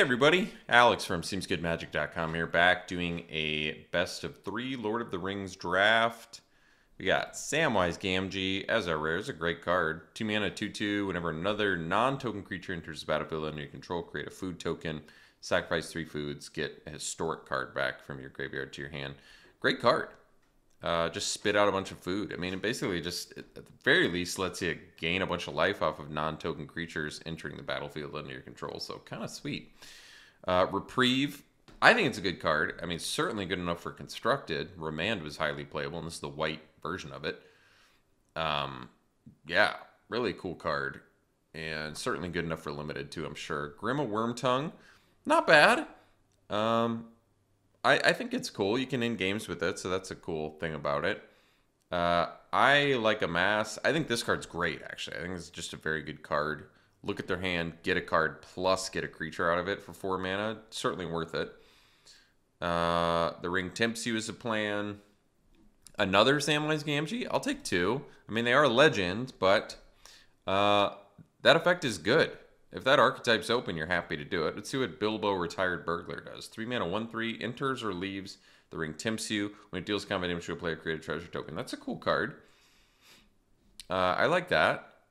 everybody, Alex from SeemsGoodMagic.com here, back doing a best of 3 Lord of the Rings draft. We got Samwise Gamgee as our rare. It's a great card. 2 mana, 2/2. Whenever another non-token creature enters the battlefield under your control, create a food token, sacrifice 3 foods, get a historic card back from your graveyard to your hand. Great card. Just spit out a bunch of food. I mean, it basically just, at the very least, lets you gain a bunch of life off of non-token creatures entering the battlefield under your control. So, kind of sweet. Reprieve. I think it's a good card. I mean, certainly good enough for Constructed. Remand was highly playable, and this is the white version of it. Yeah, really cool card. And certainly good enough for Limited, too, I'm sure. Grima Wormtongue. Not bad. I think it's cool. You can end games with it, so that's a cool thing about it. I like Amass. I think this card's great, actually. I think it's just a very good card. Look at their hand, get a card, plus get a creature out of it for 4 mana. Certainly worth it. The Ring tempts you as a plan. Another Samwise Gamgee? I'll take 2. I mean, they are legend, but that effect is good. If that archetype's open, you're happy to do it. Let's see what Bilbo Retired Burglar does. 3 mana, 1/3, enters or leaves. The ring tempts you. When it deals combat damage to a player, create a treasure token. That's a cool card. I like that.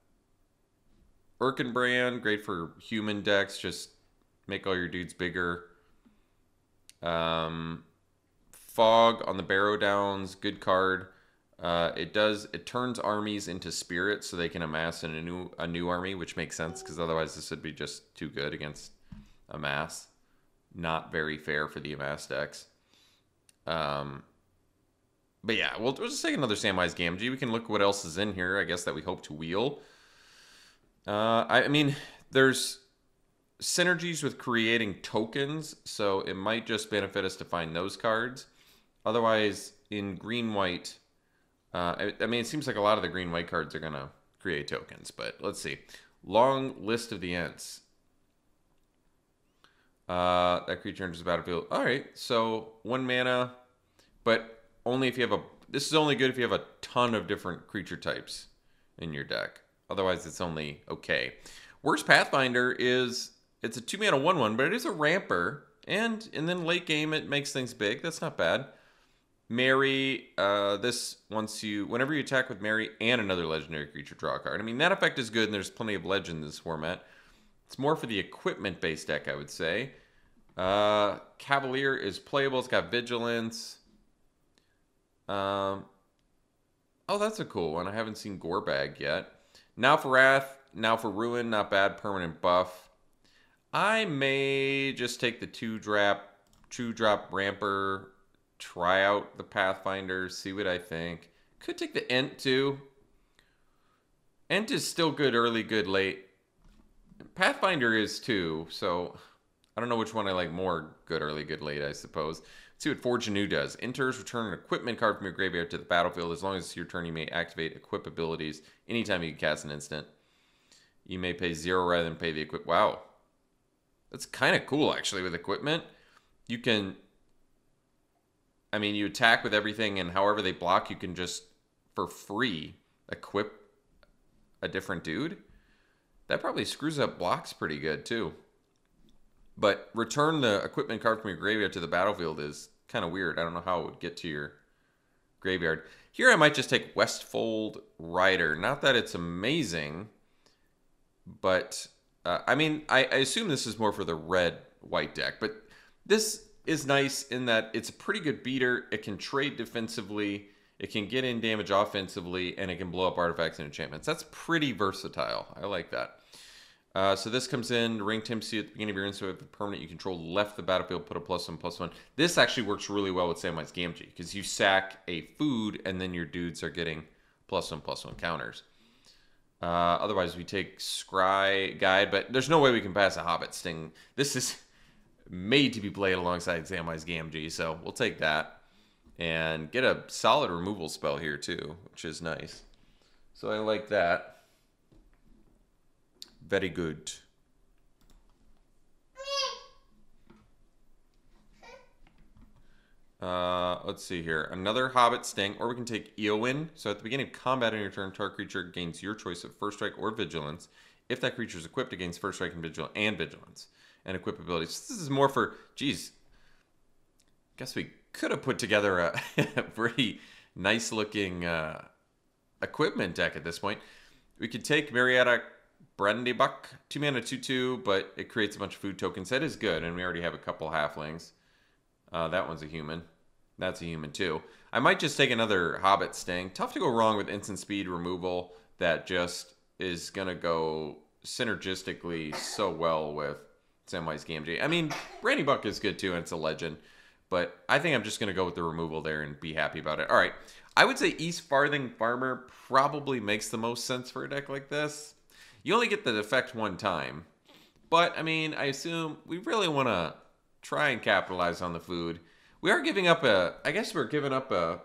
Urkenbrand, great for human decks. Just make all your dudes bigger. Fog on the Barrow Downs, good card. It turns armies into spirits so they can amass in a new army, which makes sense because otherwise this would be just too good against amass. Not very fair for the amass decks. But yeah, we'll just take another Samwise Gamgee. We can look what else is in here, I guess, that we hope to wheel. I mean, there's synergies with creating tokens, so it might just benefit us to find those cards. Otherwise, in green-white... I mean, it seems like a lot of the green-white cards are going to create tokens, but let's see. Long list of the Ents. That creature enters the battlefield. All right, so 1 mana, but only if you have a... This is only good if you have a ton of different creature types in your deck. Otherwise, it's only okay. Worst Pathfinder is... It's a 2 mana 1/1, but it is a ramper, and then late game it makes things big. That's not bad. Mary, this once you, whenever you attack with Mary and another legendary creature, draw a card. I mean, that effect is good, and there's plenty of legend in this format. It's more for the equipment-based deck, I would say. Cavalier is playable. It's got Vigilance. Oh, that's a cool one. I haven't seen Gorebag yet. Now for Wrath, now for Ruin, not bad. Permanent buff. I may just take the 2-drop Ramper, try out the Pathfinder, see what I think. Could take the Ent too. Ent is still good early, good late. Pathfinder is too, so I don't know which one I like more, good early, good late, I suppose. Let's see what Forge Anew does. Enters, return an equipment card from your graveyard to the battlefield. As long as it's your turn, you may activate equip abilities anytime you can cast an instant. You may pay 0 rather than pay the equip. Wow. That's kind of cool, actually, with equipment. You can... I mean, you attack with everything, and however they block, you can just, for free, equip a different dude. That probably screws up blocks pretty good, too. But return the equipment card from your graveyard to the battlefield is kind of weird. I don't know how it would get to your graveyard. Here I might just take Westfold Rider. Not that it's amazing, but, I mean, I assume this is more for the red-white deck. But this... is nice in that it's a pretty good beater. It can trade defensively, it can get in damage offensively, and it can blow up artifacts and enchantments. That's pretty versatile. I like that. So this comes in, ring tempts you at the beginning of your instant. If a permanent you control left the battlefield, put a +1/+1. This actually works really well with Samwise Gamgee because you sack a food and then your dudes are getting +1/+1 counters. Otherwise, we take Scry Guide, but there's no way we can pass a Hobbit Sting. This is made to be played alongside Samwise Gamgee, so we'll take that. And get a solid removal spell here, too, which is nice. So I like that. Very good. Let's see here. Another Hobbit Sting, or we can take Eowyn. So at the beginning of combat on your turn, target creature gains your choice of First Strike or Vigilance. If that creature is equipped, it gains First Strike and Vigilance. and equip abilities. This is more for, geez, guess we could have put together a pretty nice looking equipment deck at this point. We could take Marietta Brandybuck, 2 mana 2/2, but it creates a bunch of food tokens. That is good, and we already have a couple halflings. That one's a human. That's a human too. I might just take another Hobbit Sting. Tough to go wrong with instant speed removal that just is going to go synergistically so well with Samwise Gamgee. I mean, Brandybuck is good too, and it's a legend. But I think I'm just going to go with the removal there and be happy about it. All right. I would say East Farthing Farmer probably makes the most sense for a deck like this. You only get the effect one time. But, I mean, I assume we really want to try and capitalize on the food. We are giving up I guess we're giving up a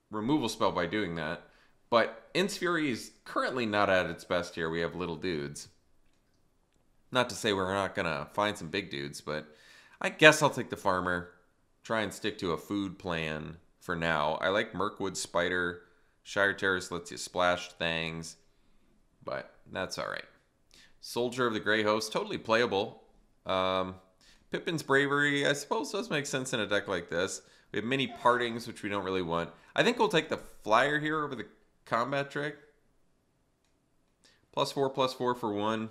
removal spell by doing that. But In's Fury is currently not at its best here. We have little dudes. Not to say we're not going to find some big dudes, but I guess I'll take the Farmer. Try and stick to a food plan for now. I like Mirkwood Spider. Shire Terrace lets you splash things, but that's all right. Soldier of the Grey Host, totally playable. Pippin's Bravery, I suppose, does make sense in a deck like this. We have many partings, which we don't really want. I think we'll take the Flyer here over the combat trick. +4/+4 for 1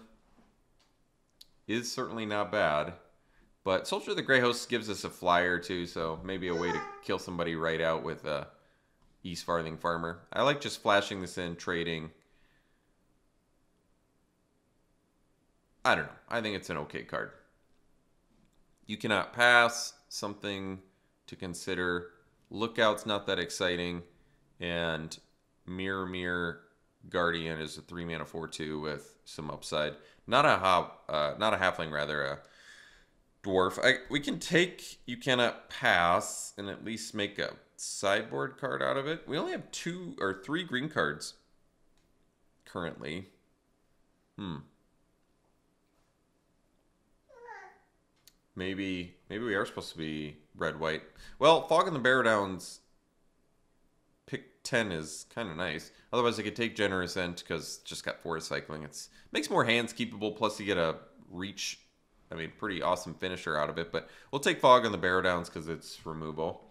is certainly not bad. But Soldier of the Grey Host gives us a flyer too, so maybe a way to kill somebody right out with East Farthing Farmer. I like just flashing this in, trading. I don't know. I think it's an okay card. You cannot pass, something to consider. Lookout's not that exciting. And Mirror Guardian is a 3 mana 4/2 with some upside. Not a halfling, rather a dwarf. We can take You Cannot Pass and at least make a sideboard card out of it. We only have 2 or 3 green cards currently. Maybe we are supposed to be red-white. Well, Fog in the Bear Downs pick 10 is kind of nice. Otherwise, I could take Generous Ent because it's just got forest cycling. It makes more hands keepable, plus you get a reach. I mean, pretty awesome finisher out of it, but we'll take Fog on the Barrow Downs because it's removal.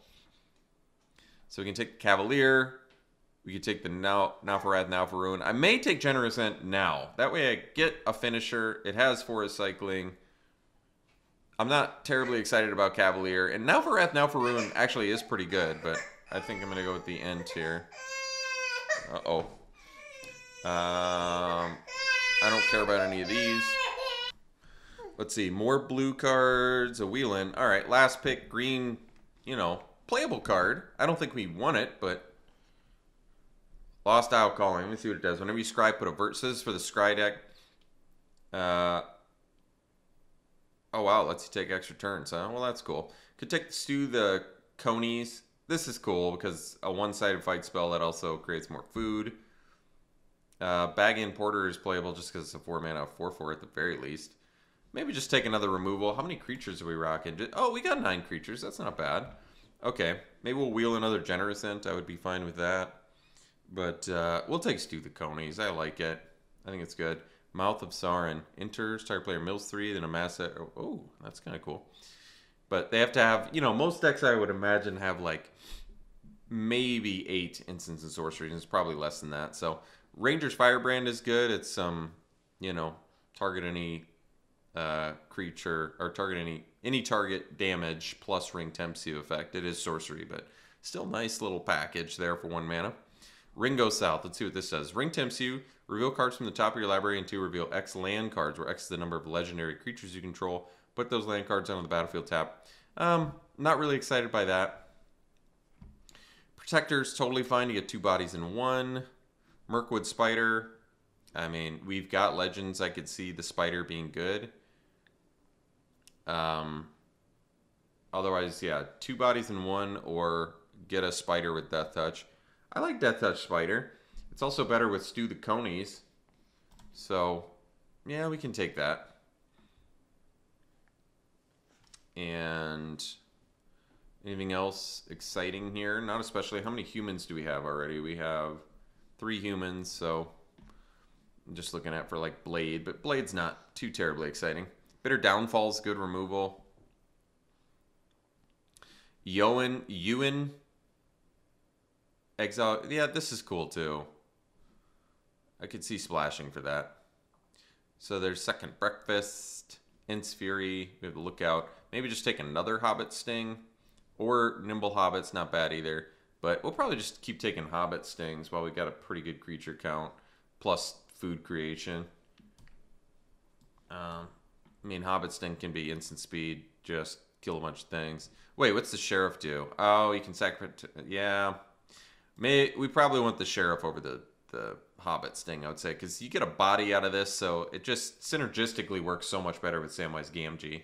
So we can take Cavalier. We can take the Now for Wrath, Now for Ruin. I may take Generous Ent now. That way I get a finisher. It has forest cycling. I'm not terribly excited about Cavalier. And Now for Wrath, Now for Ruin actually is pretty good, but I think I'm going to go with the Ent here. Uh-oh. I don't care about any of these. Let's see, more blue cards, a Wheelin. All right, last pick, green, playable card. I don't think we won it, but Lost Isle Calling. Let me see what it does. Whenever you scry, put a Versus for the scry deck. Oh, wow, lets you take extra turns, huh? Well, that's cool. Could take the Conies. This is cool because a one-sided fight spell that also creates more food. Bag-in Porter is playable just because it's a 4-mana 4/4 at the very least. Maybe just take another removal. How many creatures are we rocking? Oh, we got 9 creatures. That's not bad. Okay. Maybe we'll wheel another Generous Ent. I would be fine with that. But we'll take Stew the Conies. I like it. I think it's good. Mouth of Sauron. Enters. Target player mills 3. Then amass it. Oh, that's kind of cool. But they have to have... most decks I would imagine have like maybe 8 instants and sorceries. It's probably less than that. So Ranger's Firebrand is good. It's target any... creature or target any target damage plus ring tempts you effect. It is sorcery, but still nice little package there for 1 mana. Ring Goes South. Let's see what this says. Ring tempts you. Reveal cards from the top of your library and reveal X land cards, where X is the number of legendary creatures you control. Put those land cards on the battlefield tap. Not really excited by that. Protector's totally fine. You get 2 bodies in 1. Mirkwood Spider. I mean, we've got legends. I could see the spider being good. Otherwise, yeah, 2 bodies in 1 or get a spider with Death Touch. I like Death Touch Spider. It's also better with Stew the Conies. So, yeah, we can take that. And anything else exciting here? Not especially. How many humans do we have already? We have 3 humans, so I'm just looking at for like Blade, but Blade's not too terribly exciting. Bitter Downfall's good removal. Ewan. Exile. Yeah, this is cool too. I could see splashing for that. So there's Second Breakfast, In's Fury, we have the Lookout. Maybe just take another Hobbit Sting. Or Nimble Hobbit's not bad either. But we'll probably just keep taking Hobbit Stings while we got a pretty good creature count. Plus food creation. I mean, Hobbit Sting can be instant speed. Just kill a bunch of things. Wait, what's the Sheriff do? Oh, you can sacrifice... Yeah. We probably want the Sheriff over the Hobbit Sting, I would say, because you get a body out of this, so it just synergistically works so much better with Samwise Gamgee.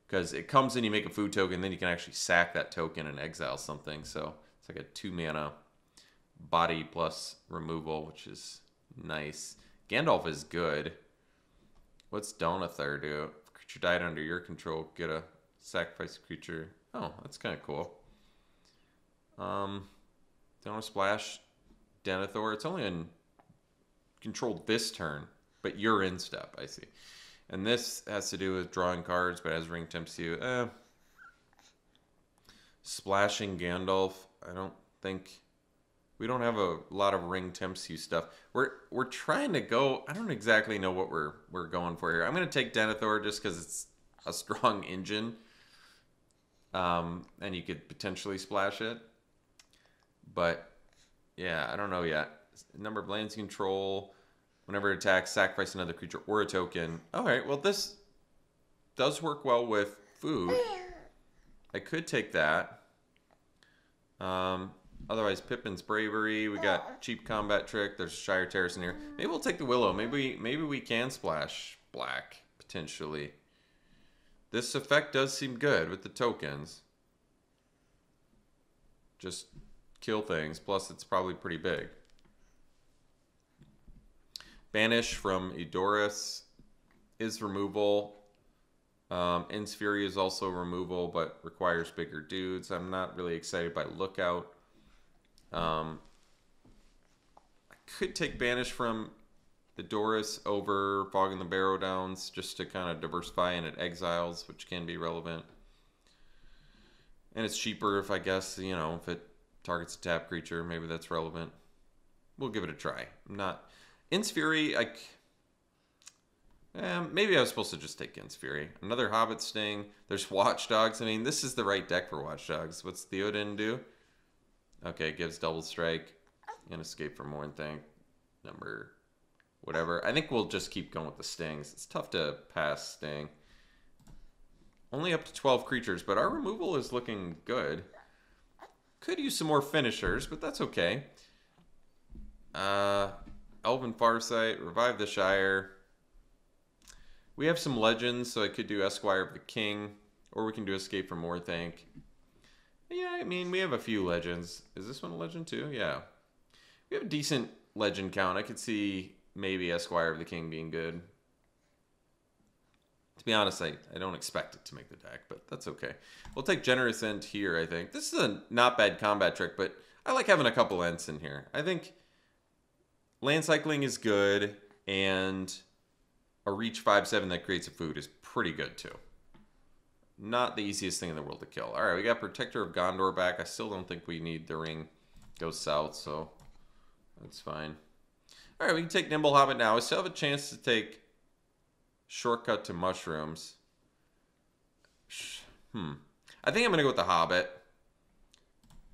Because it comes in, you make a food token, then you can actually sack that token and exile something. So it's like a 2-mana body plus removal, which is nice. Gandalf is good. What's Donathar do? If a creature died under your control, get a sacrifice creature. Oh, that's kind of cool. Don't want to splash Denethor. It's only in control this turn, but you're in step, I see. And this has to do with drawing cards, but as ring tempts you. Splashing Gandalf, I don't think... We don't have a lot of ring tempts you stuff. We're trying to go... I don't exactly know what we're going for here. I'm going to take Denethor just because it's a strong engine. And you could potentially splash it. But, yeah, I don't know yet. Number of lands you control. Whenever it attacks, sacrifice another creature or a token. Alright, well this does work well with food. I could take that. Otherwise, Pippin's Bravery. We got Cheap Combat Trick. There's Shire Terrace in here. Maybe we'll take the Willow. Maybe we can splash black, potentially. This effect does seem good with the tokens. Just kill things. Plus, it's probably pretty big. Banish from Edoras is removal. In's Fury is also removal, but requires bigger dudes. I'm not really excited by Lookout. I could take Banish from Edoras over Fog in the Barrow Downs just to kind of diversify, and it exiles, which can be relevant. And it's cheaper if, I guess, you know, if it targets a tap creature, maybe that's relevant. We'll give it a try. I'm not... In's Fury, maybe I was supposed to just take In's Fury. Another Hobbit Sting. There's Watchdogs. I mean, this is the right deck for Watchdogs. What's Theoden do? Okay, it gives double strike and escape from one thing. Number whatever. I think we'll just keep going with the Stings. It's tough to pass Sting. Only up to 12 creatures, but our removal is looking good. Could use some more finishers, but that's okay. Elven Farsight, Revive the Shire. We have some legends, so I could do Esquire of the King, or we can do Escape from Orthanc. Yeah, I mean, we have a few legends. Is this one a legend too? Yeah. We have a decent legend count. I could see maybe Esquire of the King being good. To be honest, I don't expect it to make the deck, but that's okay. We'll take Generous Ent here, I think. This is a not bad combat trick, but I like having a couple Ents in here. I think land cycling is good, and a reach 5/7 that creates a food is pretty good too. Not the easiest thing in the world to kill. Alright, we got Protector of Gondor back. I still don't think we need the ring go south, so that's fine. Alright, we can take Nimble Hobbit now. We still have a chance to take Shortcut to Mushrooms. I think I'm going to go with the Hobbit.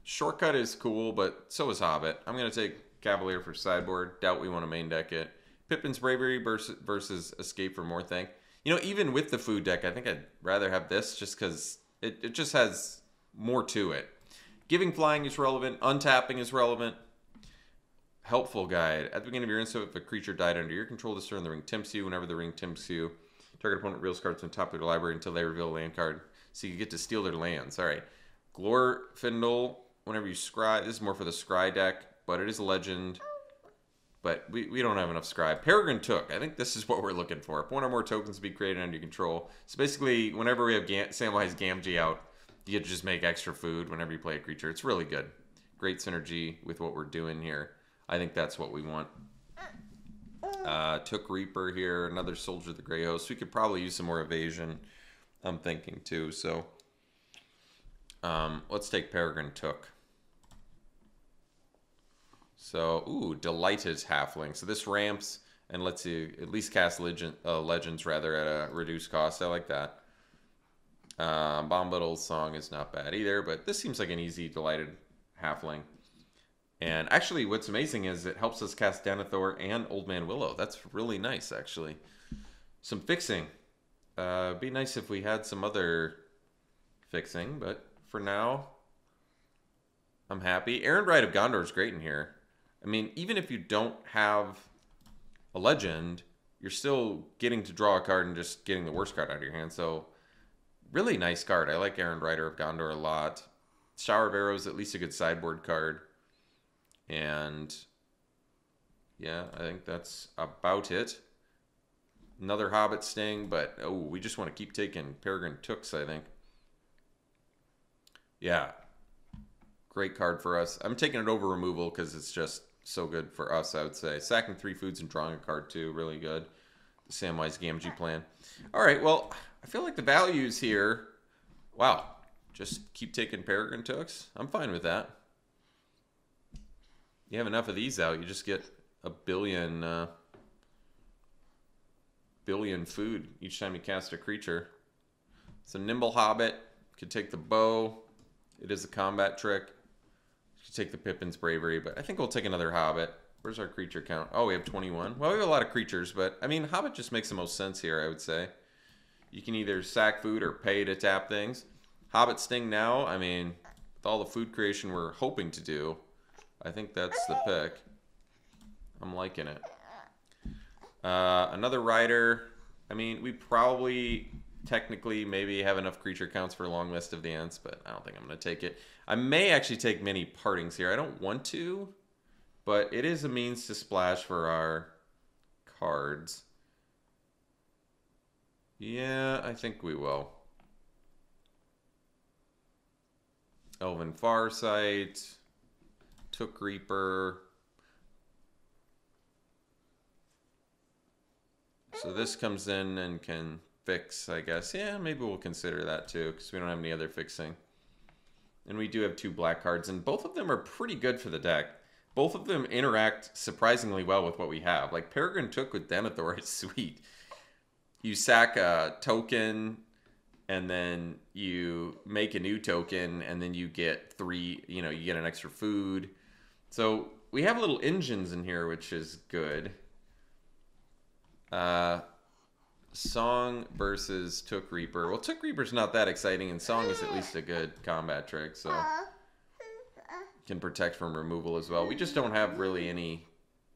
Shortcut is cool, but so is Hobbit. I'm going to take Cavalier for sideboard. Doubt we want to main deck it. Pippin's Bravery versus Escape from Orthanc. You know, even with the food deck, I think I'd rather have this just because it just has more to it. Giving Flying is relevant. Untapping is relevant. Helpful Guide. At the beginning of your instant, if a creature died under your control this turn, the ring tempts you. Whenever the ring tempts you, target opponent reveals cards from the top of their library until they reveal a land card. So you get to steal their lands. All right. Glorfindel. Whenever you scry, this is more for the scry deck, but it is a legend. But we don't have enough scry. Peregrine Took. I think this is what we're looking for. If one or more tokens to be created under your control. So basically, whenever we have Samwise Gamgee out, you get to just make extra food whenever you play a creature. It's really good. Great synergy with what we're doing here. I think that's what we want. Took Reaper here, another Soldier of the Grey Host. We could probably use some more evasion, I'm thinking too. So let's take Peregrine Took. So, ooh, Delighted Halfling. So this ramps and lets you at least cast Legends rather at a reduced cost. I like that. Bombadil's Song is not bad either, but this seems like an easy Delighted Halfling. And actually, what's amazing is it helps us cast Denethor and Old Man Willow. That's really nice, actually. Some fixing. Be nice if we had some other fixing, but for now, I'm happy. Errand Rite of Gondor is great in here. I mean, even if you don't have a legend, you're still getting to draw a card and just getting the worst card out of your hand. So, really nice card. I like Errand Rider of Gondor a lot. Shower of Arrows, at least a good sideboard card. And yeah, I think that's about it. Another Hobbit Sting, but oh, we just want to keep taking Peregrine Tooks, I think. Yeah, great card for us. I'm taking it over removal because it's just so good for us, I would say. Sacking 3 foods and drawing a card too, really good. The Samwise Gamgee plan. All right, well, I feel like the values here, wow, just keep taking Peregrine Tooks. I'm fine with that. You have enough of these out, you just get a billion food each time you cast a creature. So Nimble Hobbit could take the bow. It is a combat trick. You could take the Pippin's Bravery, but I think we'll take another Hobbit. Where's our creature count? Oh, we have 21. Well, we have a lot of creatures, but I mean, Hobbit just makes the most sense here, I would say. You can either sack food or pay to tap things. Hobbit Sting now, I mean, with all the food creation we're hoping to do, I think that's the pick. I'm liking it. Another rider. I mean, we probably technically maybe have enough creature counts for a long list of the Ents, but I don't think I'm going to take it. I may actually take many partings here. I don't want to, but it is a means to splash for our cards. Yeah, I think we will. Elven Farsight. Took Reaper. So this comes in and can fix, I guess. Yeah, maybe we'll consider that too, because we don't have any other fixing. And we do have 2 black cards, and both of them are pretty good for the deck. Both of them interact surprisingly well with what we have. Like Peregrine Took with Denethor is sweet. You sack a token, and then you make a new token, and then you get 3, you know, you get an extra food. So we have little engines in here, which is good. Song versus Took Reaper. Well, Took Reaper's not that exciting, and Song is at least a good combat trick, so can protect from removal as well. We just don't have really any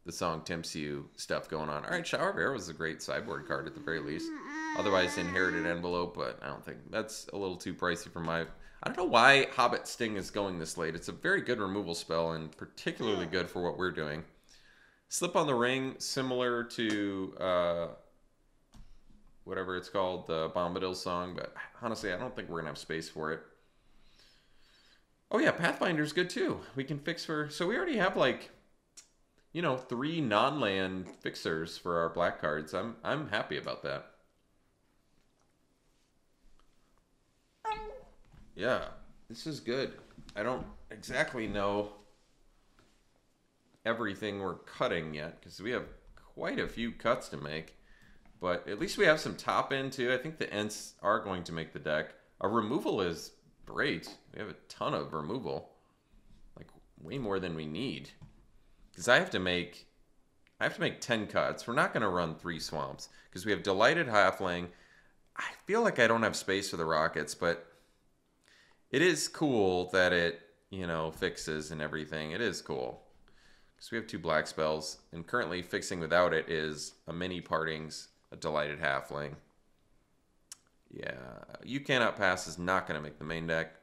the Song tempts you stuff going on. All right, Shower of Arrows is a great sideboard card at the very least. Otherwise, Inherited Envelope, but I don't think that's a little too pricey for my... I don't know why Hobbit Sting is going this late. It's a very good removal spell and particularly good for what we're doing. Slip on the Ring, similar to whatever it's called, the Bombadil Song, but honestly, I don't think we're going to have space for it. Oh yeah, Pathfinder's good too. We can fix for... So we already have like, you know, 3 non-land fixers for our black cards. I'm happy about that. Yeah, this is good. I don't exactly know everything we're cutting yet, because we have quite a few cuts to make. But at least we have some top end too. I think the Ents are going to make the deck. Our removal is great. We have a ton of removal. Like way more than we need. Because I have to make 10 cuts. We're not going to run 3 swamps. Because we have Delighted Halfling. I feel like I don't have space for the Rockets, but it is cool that it, you know, fixes and everything. It is cool. Because we have 2 black spells. And currently fixing without it is a mini Partings, a Delighted Halfling. Yeah, You Cannot Pass is not going to make the main deck.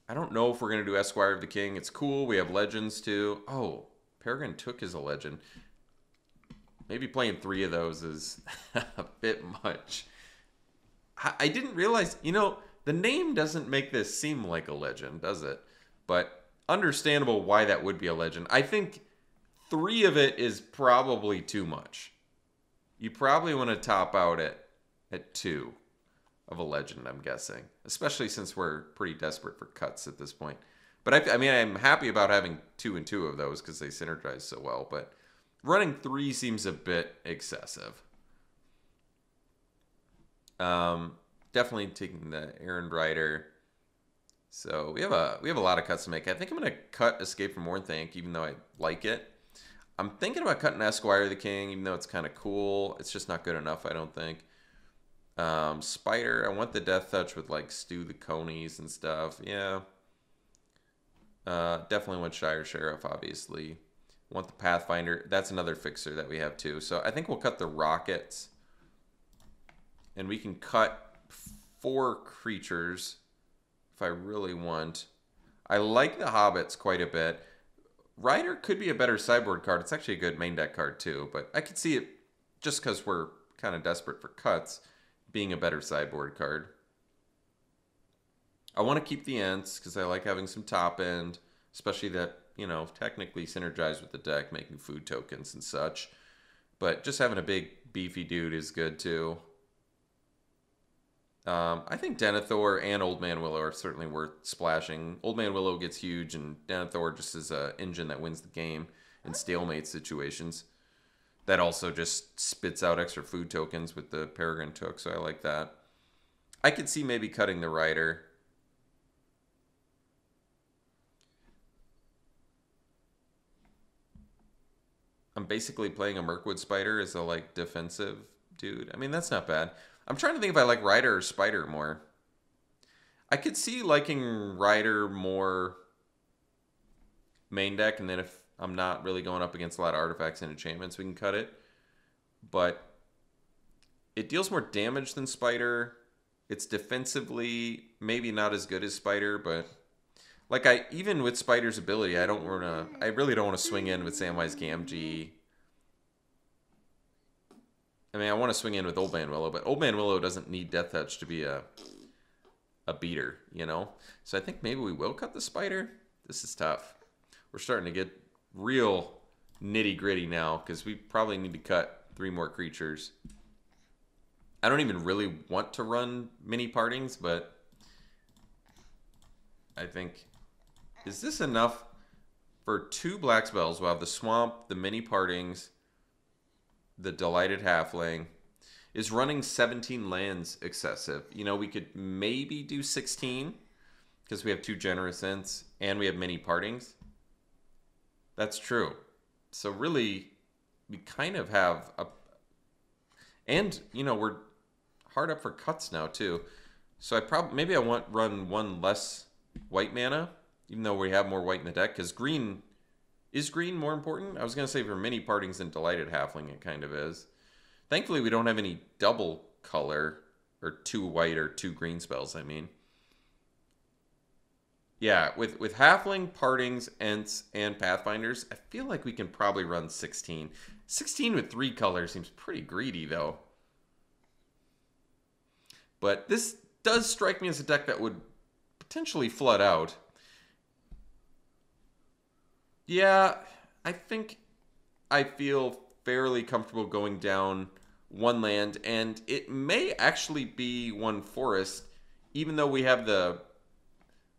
I don't know if we're going to do Esquire of the King. It's cool. We have legends too. Oh, Peregrine Took is a legend. Maybe playing 3 of those is a bit much. I didn't realize, you know, the name doesn't make this seem like a legend, does it? But understandable why that would be a legend. I think 3 of it is probably too much. You probably want to top out at 2 of a legend, I'm guessing. Especially since we're pretty desperate for cuts at this point. But I mean, I'm happy about having 2 and 2 of those because they synergize so well. But running 3 seems a bit excessive. Definitely taking the errand rider. So we have a lot of cuts to make. I think I'm gonna cut Escape from Orthanc, even though I like it. I'm thinking about cutting Esquire the King, even though it's kind of cool. It's just not good enough, I don't think. Spider, I want the Death Touch with like Stew the Conies and stuff. Yeah. Definitely want Shire Sheriff, obviously. Want the Pathfinder. That's another fixer that we have too. So I think we'll cut the Rockets. And we can cut 4 creatures if I really want. I like the Hobbits quite a bit. Rider could be a better sideboard card. It's actually a good main deck card too. But I could see it, just because we're kind of desperate for cuts, being a better sideboard card. I want to keep the Ents because I like having some top end. Especially that, you know, technically synergize with the deck, making food tokens and such. But just having a big beefy dude is good too. I think Denethor and Old Man Willow are certainly worth splashing. Old Man Willow gets huge, and Denethor just is an engine that wins the game in stalemate situations. That also just spits out extra food tokens with the Peregrine Took, so I like that. I could see maybe cutting the Rider. I'm basically playing a Mirkwood Spider as a like defensive dude. I mean, that's not bad. I'm trying to think if I like Rider or Spider more. I could see liking Rider more main deck, and then if I'm not really going up against a lot of artifacts and enchantments, we can cut it. But it deals more damage than Spider. It's defensively maybe not as good as Spider, but like even with Spider's ability, I really don't want to swing in with Samwise Gamgee. I mean, I want to swing in with Old Man Willow, but Old Man Willow doesn't need Death Touch to be a beater, you know? So I think maybe we will cut the Spider. This is tough. We're starting to get real nitty-gritty now because we probably need to cut 3 more creatures. I don't even really want to run mini partings, but I think... Is this enough for 2 black spells? We'll have the Swamp, the mini partings, the Delighted Halfling. Is running 17 lands excessive? You know, we could maybe do 16 because we have 2 Generous Ents and we have many partings. That's true. So really, we kind of have a... And, you know, we're hard up for cuts now too. So maybe I want run 1 less white mana, even though we have more white in the deck, because green... Is green more important? I was going to say for many partings and Delighted Halfling, it kind of is. Thankfully, we don't have any double color, or 2 white or 2 green spells, I mean. Yeah, with Halfling, Partings, Ents, and Pathfinders, I feel like we can probably run 16. 16 with 3 colors seems pretty greedy, though. But this does strike me as a deck that would potentially flood out. Yeah, I think I feel fairly comfortable going down 1 land, and it may actually be 1 forest, even though we have the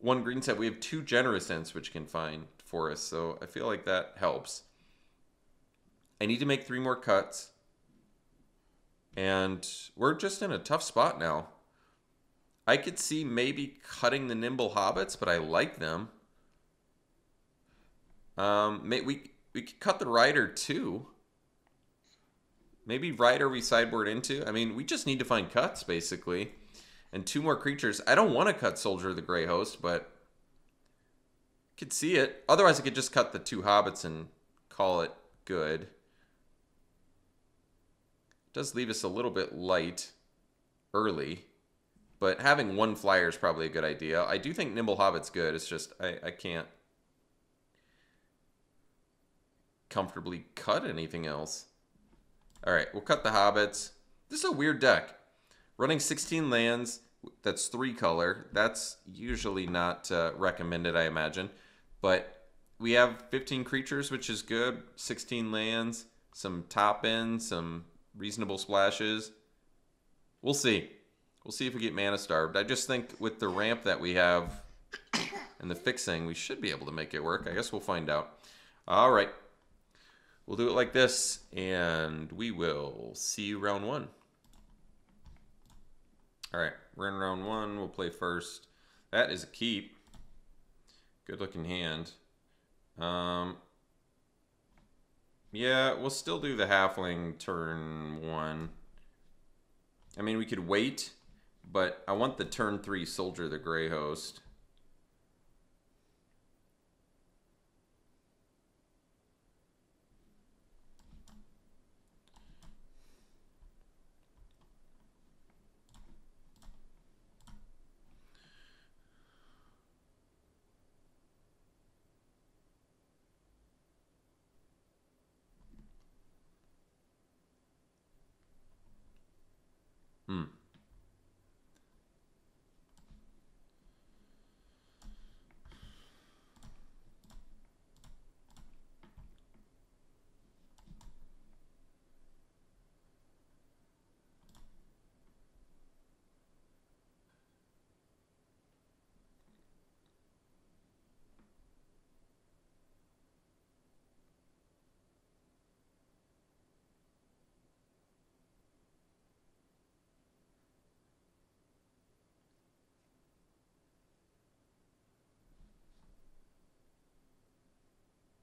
1 green set. We have 2 Generous Ents which can find forests, so I feel like that helps. I need to make 3 more cuts, and we're just in a tough spot now. I could see maybe cutting the Nimble Hobbits, but I like them. We could cut the Rider too. Maybe Rider we sideboard into. I mean, we just need to find cuts, basically. And 2 more creatures. I don't want to cut Soldier of the Grey Host, but could see it. Otherwise, I could just cut the 2 Hobbits and call it good. It does leave us a little bit light early. But having 1 flyer is probably a good idea. I do think Nimble Hobbit's good. It's just, I can't comfortably cut anything else. Alright, we'll cut the Hobbits. This is a weird deck. Running 16 lands, that's 3 color. That's usually not recommended, I imagine. But we have 15 creatures, which is good. 16 lands, some top end, some reasonable splashes. We'll see. We'll see if we get mana starved. I just think with the ramp that we have and the fixing, we should be able to make it work. I guess we'll find out. All right. We'll do it like this, and we will see you round one. All right, we're in round one. We'll play first. That is a keep. Good looking hand. Yeah, we'll still do the halfling turn one. I mean, we could wait, but I want the turn 3 soldier, the gray host. Hmm.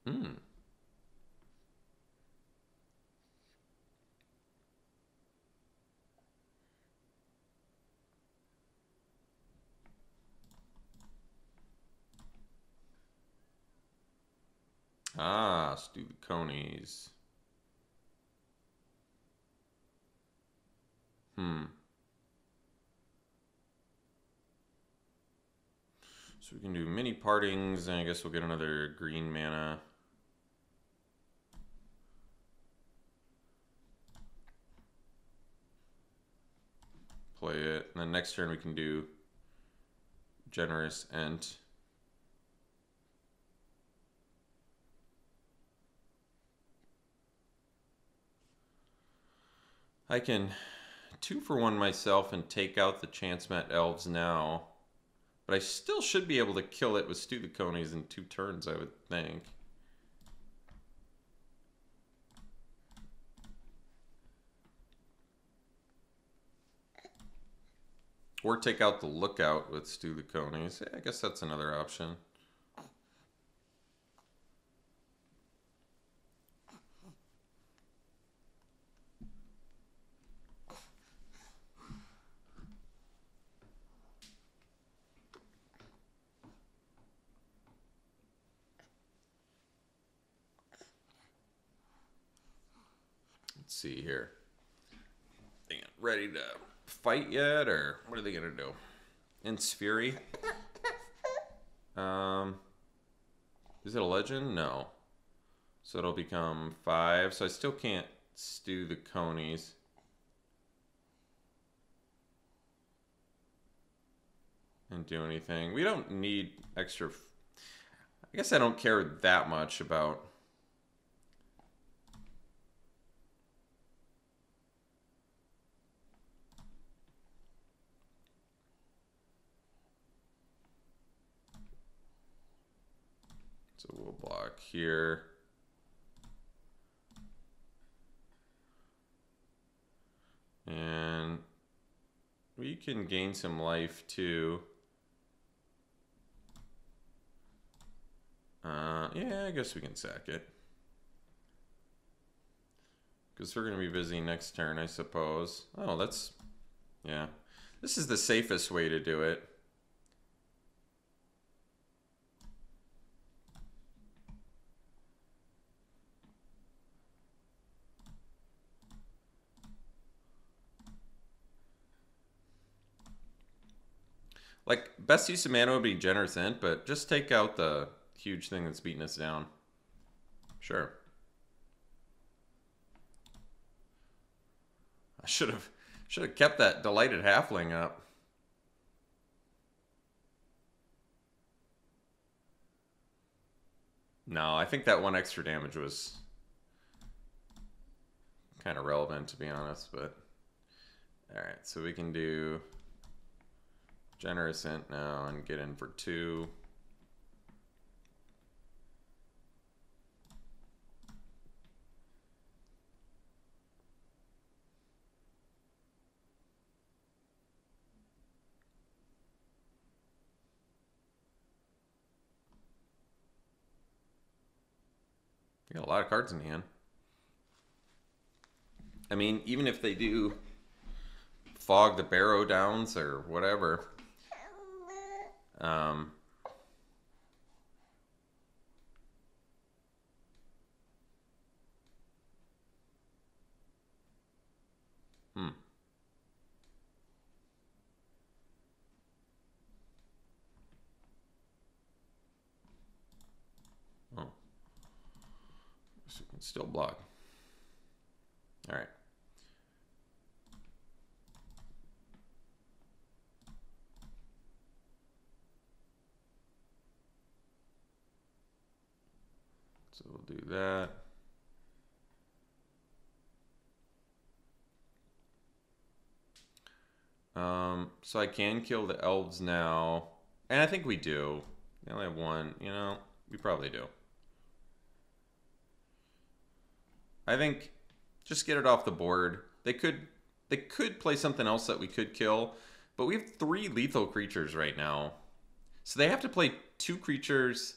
Hmm. Ah, Stu the Conies. Hmm. So we can do mini partings, and I guess we'll get another green mana. Play it. And then next turn we can do generous Ent. I can 2-for-1 myself and take out the Chance-Met Elves now. But I still should be able to kill it with Stu the Conies in 2 turns, I would think. Or take out the Lookout with Stu the Conies. Yeah, I guess that's another option. Let's see here. They ready to fight yet, or what are they gonna do? Ents Fury. Is it a legend? No. So it'll become 5. So I still can't Stew the Conies. And do anything. We don't need extra. I guess I don't care that much about. So we'll block here. And we can gain some life too. Yeah, I guess we can sack it. Because we're going to be busy next turn, I suppose. Oh, that's... yeah. This is the safest way to do it. Like, best use of mana would be Generous Ent, but just take out the huge thing that's beating us down. Sure. I should have kept that Delighted Halfling up. No, I think that 1 extra damage was kind of relevant, to be honest, but all right, so we can do Generous Int now and get in for 2. You got a lot of cards in hand. I mean, even if they do fog the Barrow Downs or whatever, Oh. So we can still block. All right. So we'll do that. So I can kill the elves now. And I think we do. They only have 1. You know, we probably do. I think just get it off the board. They could play something else that we could kill, but we have 3 lethal creatures right now. So they have to play 2 creatures,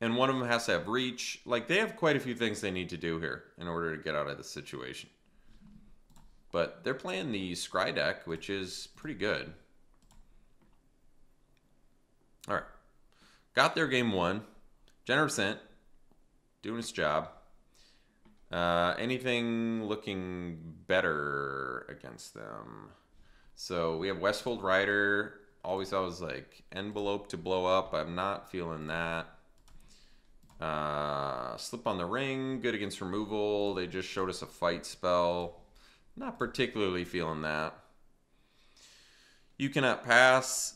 and one of them has to have reach. Like, they have quite a few things they need to do here in order to get out of this situation. But they're playing the Scry deck, which is pretty good. All right. Got their game 1. Generous Int doing its job. Anything looking better against them? So we have Westfold Rider. Always thought it was like envelope to blow up. I'm not feeling that. Slip on the Ring, good against removal. They just showed us a fight spell. Not particularly feeling that. You Cannot Pass.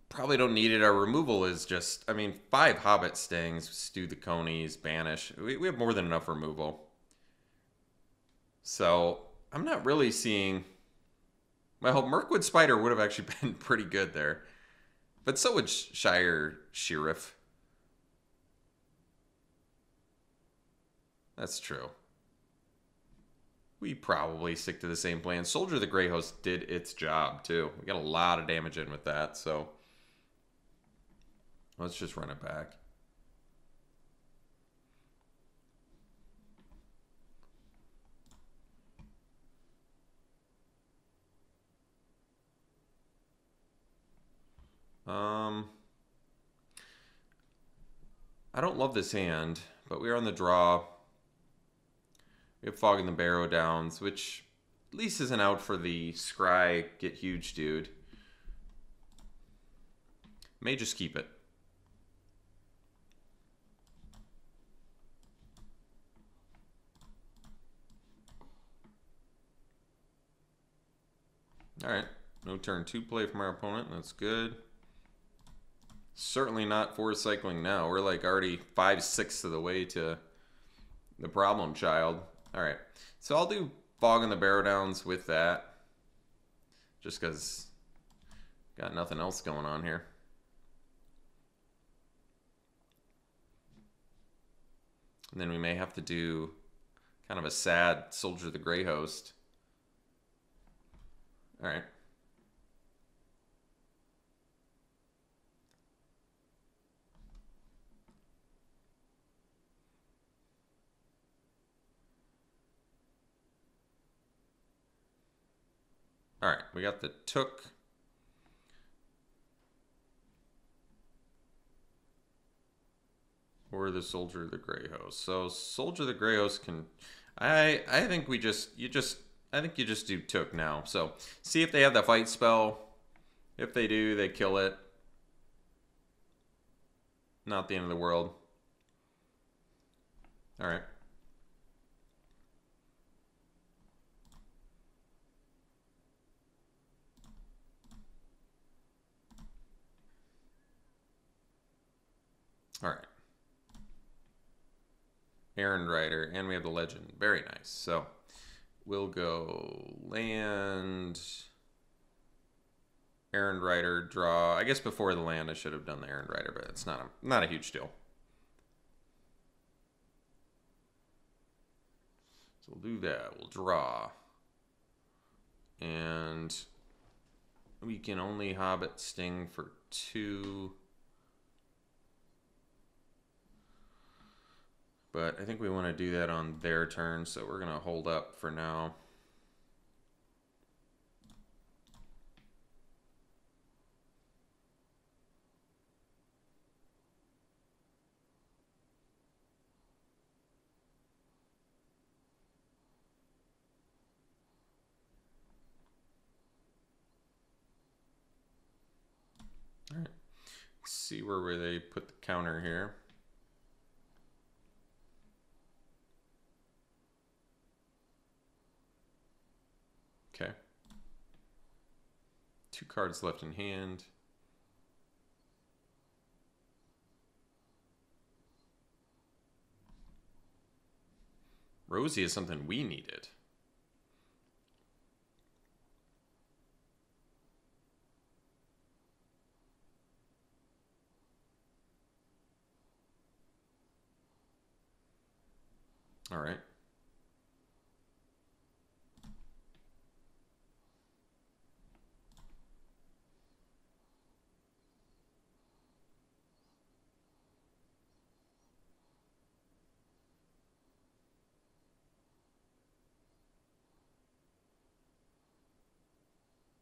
Probably don't need it. Our removal is just, I mean, 5 Hobbit Stings, Stew the Conies, Banish. We have more than enough removal. So I'm not really seeing... Well, Mirkwood Spider would have actually been pretty good there. But so would Shire Sheriff. That's true. We probably stick to the same plan. Soldier of the Grey Host did its job, too. We got a lot of damage in with that, so... Let's just run it back. I don't love this hand, but we're on the draw. We have Fog in the Barrow Downs, which at least isn't out for the Scry get huge dude. May just keep it. Alright, no turn 2 play from our opponent. That's good. Certainly not force cycling now. We're like already 5/6 of the way to the problem child. Alright, so I'll do Fog in the Barrow Downs with that. Just because got nothing else going on here. And then we may have to do kind of a sad Soldier of the Grey Host. All right. All right, we got the Took. Or the Soldier of the Grey Host. So Soldier of the Grey Host can... I think you just do Took now. So see if they have the fight spell. If they do, they kill it. Not the end of the world. All right. All right. Errand Rider, and we have the Legend. Very nice. So we'll go land, Errand Rider, draw. I guess before the land I should have done the Errand Rider, but it's not a huge deal. So we'll do that. We'll draw. And we can only Hobbit Sting for 2. But I think we want to do that on their turn, so we're going to hold up for now. All right. Let's see where they put the counter here. Okay. 2 cards left in hand. Rosie is something we needed. All right.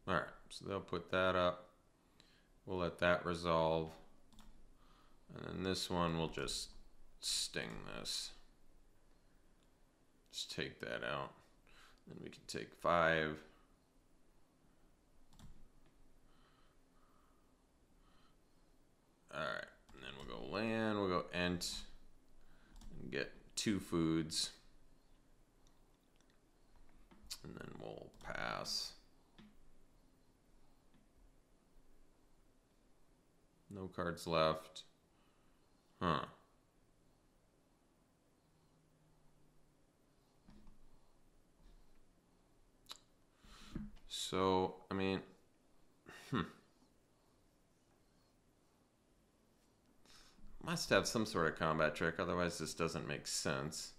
All right, so they'll put that up. We'll let that resolve. And then this one will just sting this. Just take that out. Then we can take 5. All right, and then we'll go land, we'll go Ent, and get 2 foods. And then we'll pass. No cards left. Huh. So, I mean, must have some sort of combat trick, otherwise this doesn't make sense.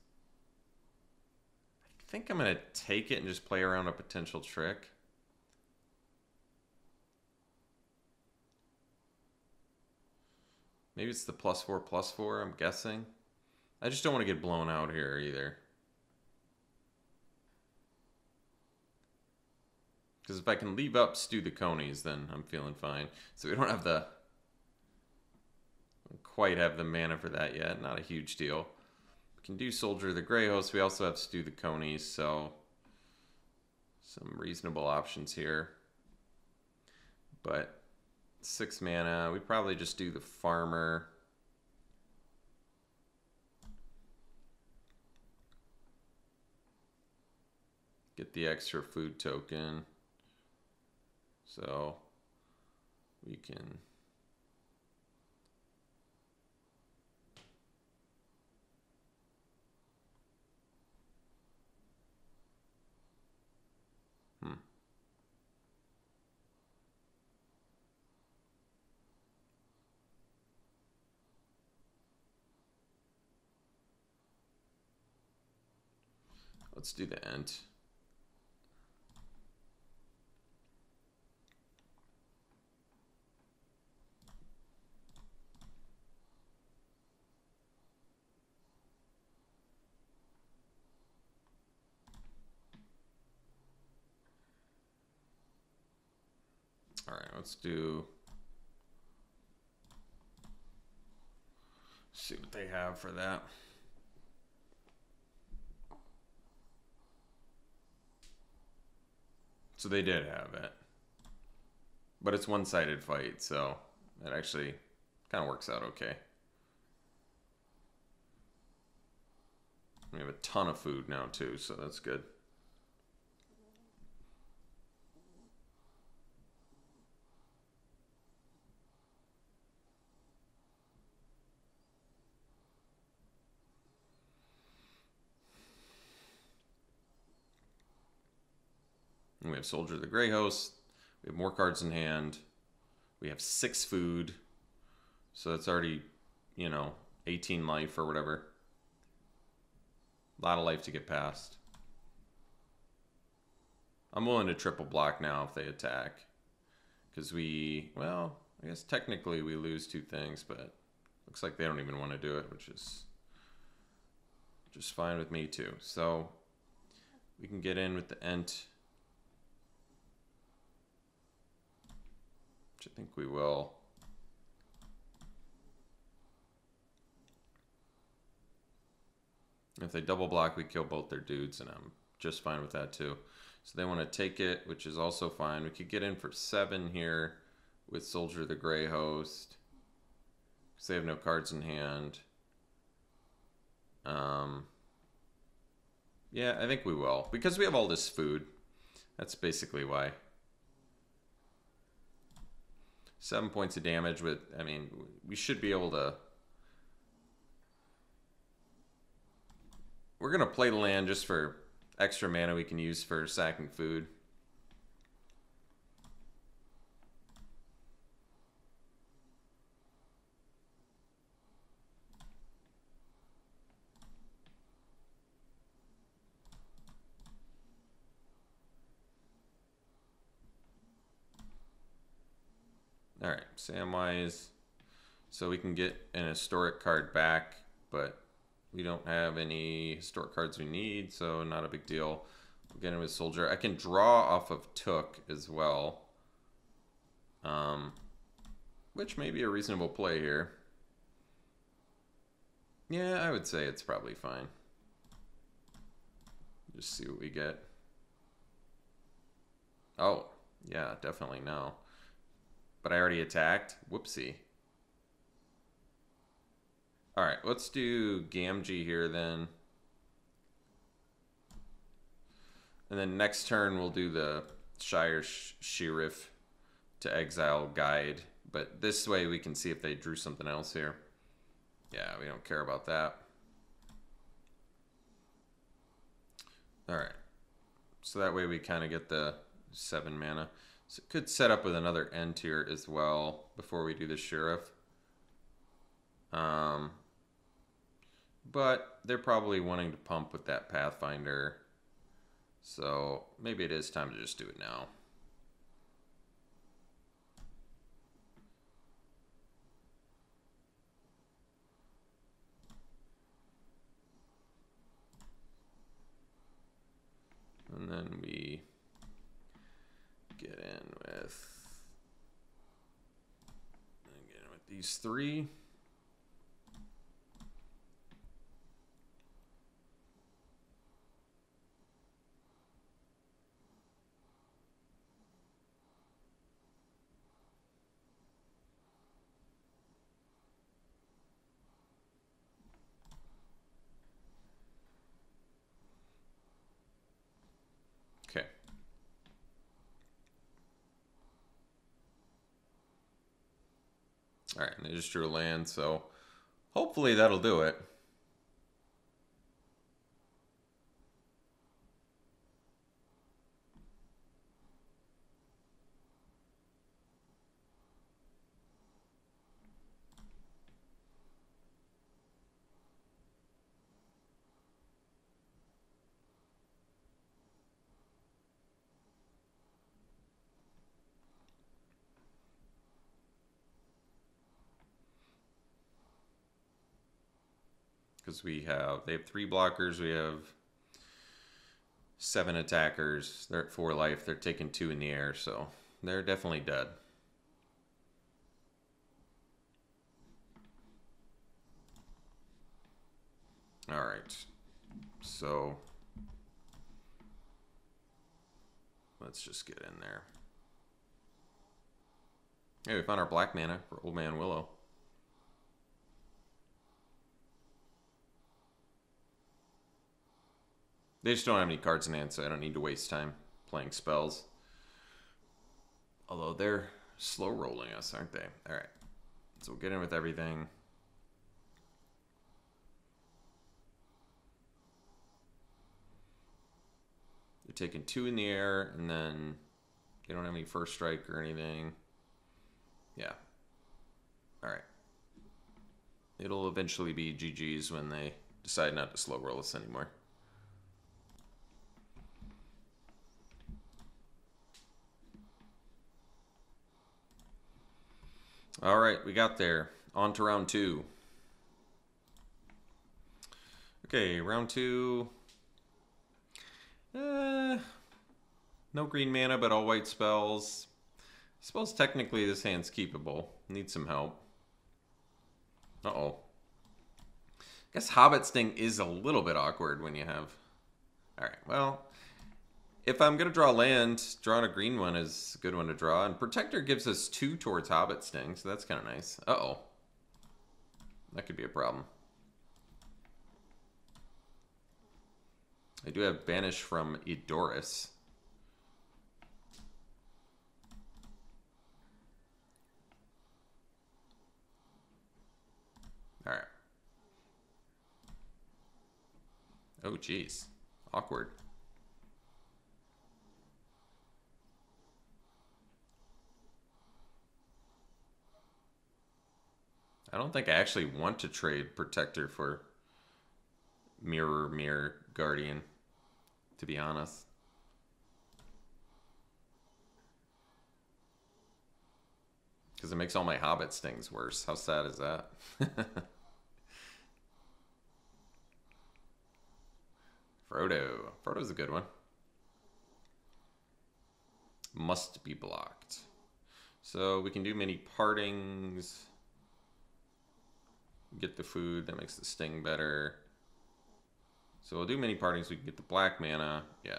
I think I'm going to take it and just play around a potential trick. Maybe it's the +4/+4, I'm guessing. I just don't want to get blown out here either. Because if I can leave up Stew the Conies, then I'm feeling fine. So we don't have the... quite have the mana for that yet. Not a huge deal. We can do Soldier of the Grey Host. We also have Stew the Conies, so... some reasonable options here. But... 6 mana. We probably just do the Farmer. Get the extra food token. So we can let's do the Ent. All right, let's do, see what they have for that. So they did have it, but it's one-sided fight, so that actually kind of works out okay. We have a ton of food now too, so that's good. And we have Soldier of the Grey Host. We have more cards in hand. We have 6 food. So that's already, you know, 18 life or whatever. A lot of life to get past. I'm willing to triple block now if they attack. Because we, well, I guess technically we lose 2 things, but looks like they don't even want to do it, which is just fine with me too. So we can get in with the Ent, which I think we will. If they double block, we kill both their dudes, and I'm just fine with that too. So they want to take it, which is also fine. We could get in for 7 here with Soldier of the Grey Host, because they have no cards in hand. Yeah, I think we will, because we have all this food. That's basically why. 7 points of damage with, I mean, we should be able to. We're going to play the land just for extra mana we can use for sacking food. All right, Samwise. So we can get an historic card back, but we don't have any historic cards we need, so not a big deal. We'll get in with Soldier. I can draw off of Took as well, which may be a reasonable play here. Yeah, I would say it's probably fine. Just see what we get. Oh, yeah, definitely no. But I already attacked. Whoopsie. All right, let's do Gamgee here then. And then next turn we'll do the Shire Sheriff to exile Guide. But this way we can see if they drew something else here. Yeah, we don't care about that. All right. So that way we kind of get the 7 mana. So it could set up with another Ent here as well before we do the Sheriff. But they're probably wanting to pump with that Pathfinder. So maybe it is time to just do it now. And then we get in with these 3. Okay. All right, and they just drew a land, so hopefully that'll do it. Because they have 3 blockers, we have 7 attackers. They're at 4 life. They're taking 2 in the air, so they're definitely dead. All right, so let's just get in there. Hey, we found our black mana for Old Man Willow. They just don't have any cards in hand, so I don't need to waste time playing spells. Although they're slow rolling us, aren't they? All right, so we'll get in with everything. taking 2 in the air, and then they don't have any first strike or anything. Yeah. All right. It'll eventually be GG's when they decide not to slow roll us anymore. All right, we got there. On to round 2. Okay, round 2. No green mana, but all white spells. I suppose technically this hand's keepable. Needs some help. Uh-oh. I guess Hobbit Sting is a little bit awkward when you have... Alright, well... If I'm going to draw land, drawing a green one is a good one to draw. And Protector gives us 2 towards Hobbit Sting, so that's kind of nice. Uh-oh. That could be a problem. I do have Banish from Edoras. Alright. Oh, geez. Awkward. I don't think I actually want to trade Protector for Mirror Guardian, to be honest. Because it makes all my Hobbit Stings worse. How sad is that? Frodo. Frodo's a good one. Must be blocked. So we can do many partings. Get the food, that makes the sting better. So we'll do many partings, we can get the black mana. Yeah.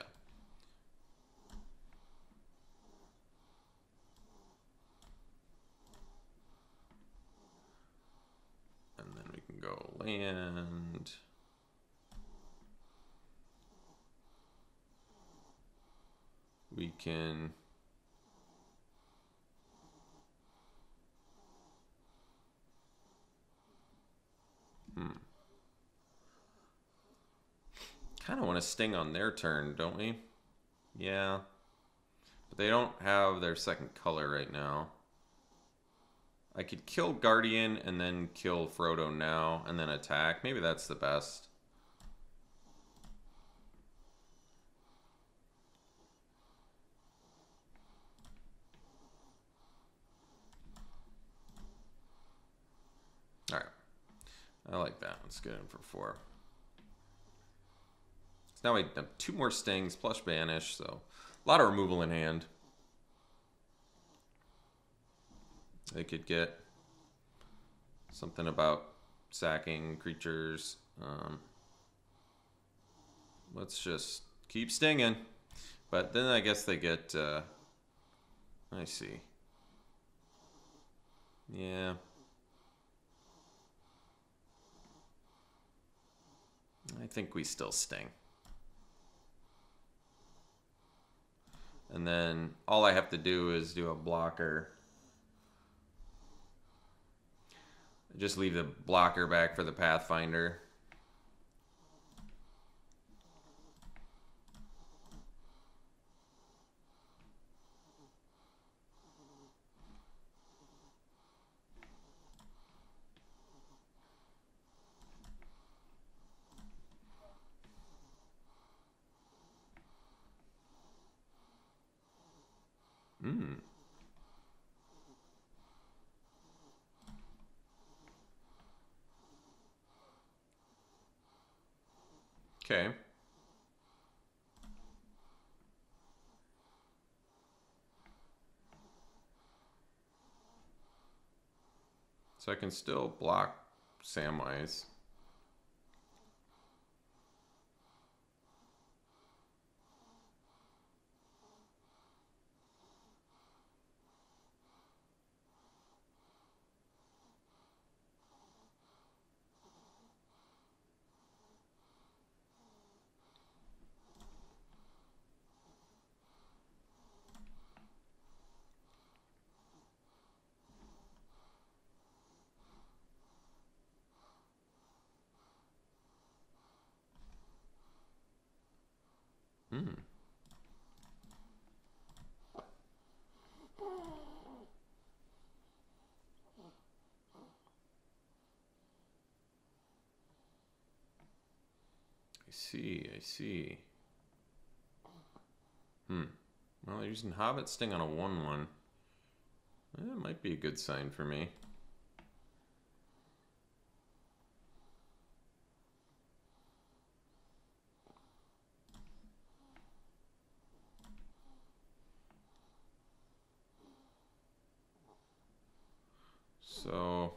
And then we can go land. We can... Kind of want to sting on their turn, don't we? Yeah. But they don't have their second color right now. I could kill Guardian and then kill Frodo now and then attack. Maybe that's the best. Alright. I like that. Let's get in for 4. So now we have 2 more stings plus banish, so a lot of removal in hand. They could get something about sacking creatures. Let's just keep stinging. But then I guess they get... I see. Yeah. I think we still sting. And then all I have to do is do a blocker. Just leave the blocker back for the Pathfinder. Okay. So I can still block Samwise. see, I see. Well, they're using Hobbit Sting on a 1/1. That might be a good sign for me. So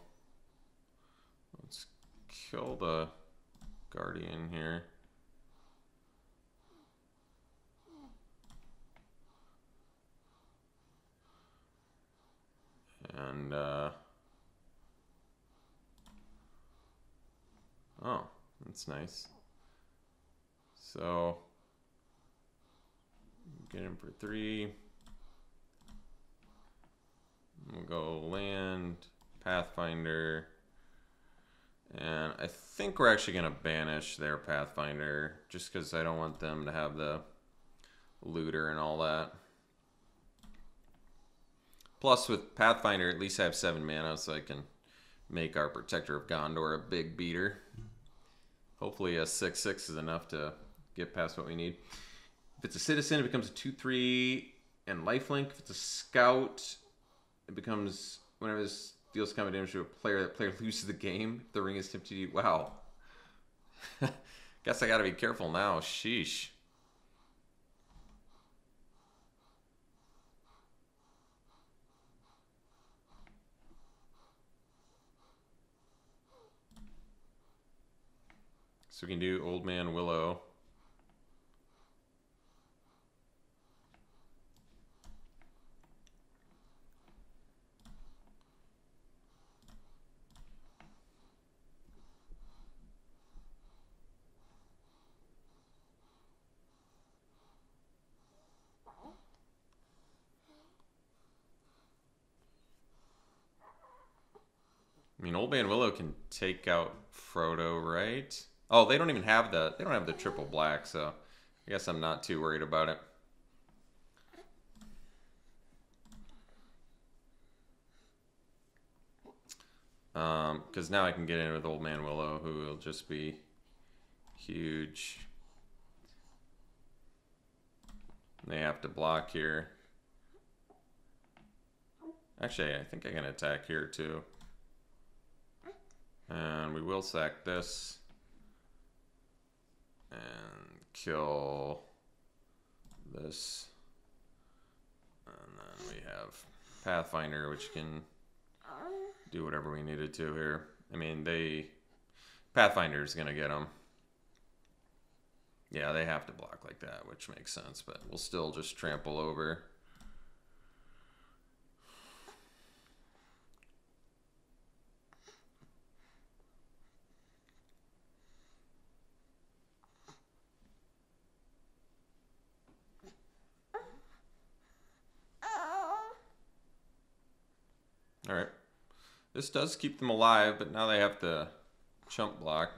let's kill the Guardian here. And oh, that's nice. So get him for 3. We'll go land, Pathfinder, and I think we're actually going to banish their Pathfinder just because I don't want them to have the looter and all that. Plus with Pathfinder, at least I have 7 mana, so I can make our Protector of Gondor a big beater. Hopefully a 6/6 is enough to get past what we need. If it's a citizen, it becomes a 2/3 and lifelink. If it's a scout, it becomes, whenever this deals combat damage to a player, that player loses the game. If the ring is tempted. Wow. Guess I gotta be careful now. Sheesh. So we can do Old Man Willow. I mean, Old Man Willow can take out Frodo, right? Oh, they don't even have the triple black, so I guess I'm not too worried about it. Because now I can get in with Old Man Willow, who will just be huge. They have to block here. Actually, I think I can attack here too. And we will sack this. And kill this. And then we have Pathfinder, which can do whatever we needed to here. I mean, Pathfinder's gonna get them. Yeah, they have to block like that, which makes sense, but we'll still just trample over. All right. This does keep them alive, but now they have to chump block.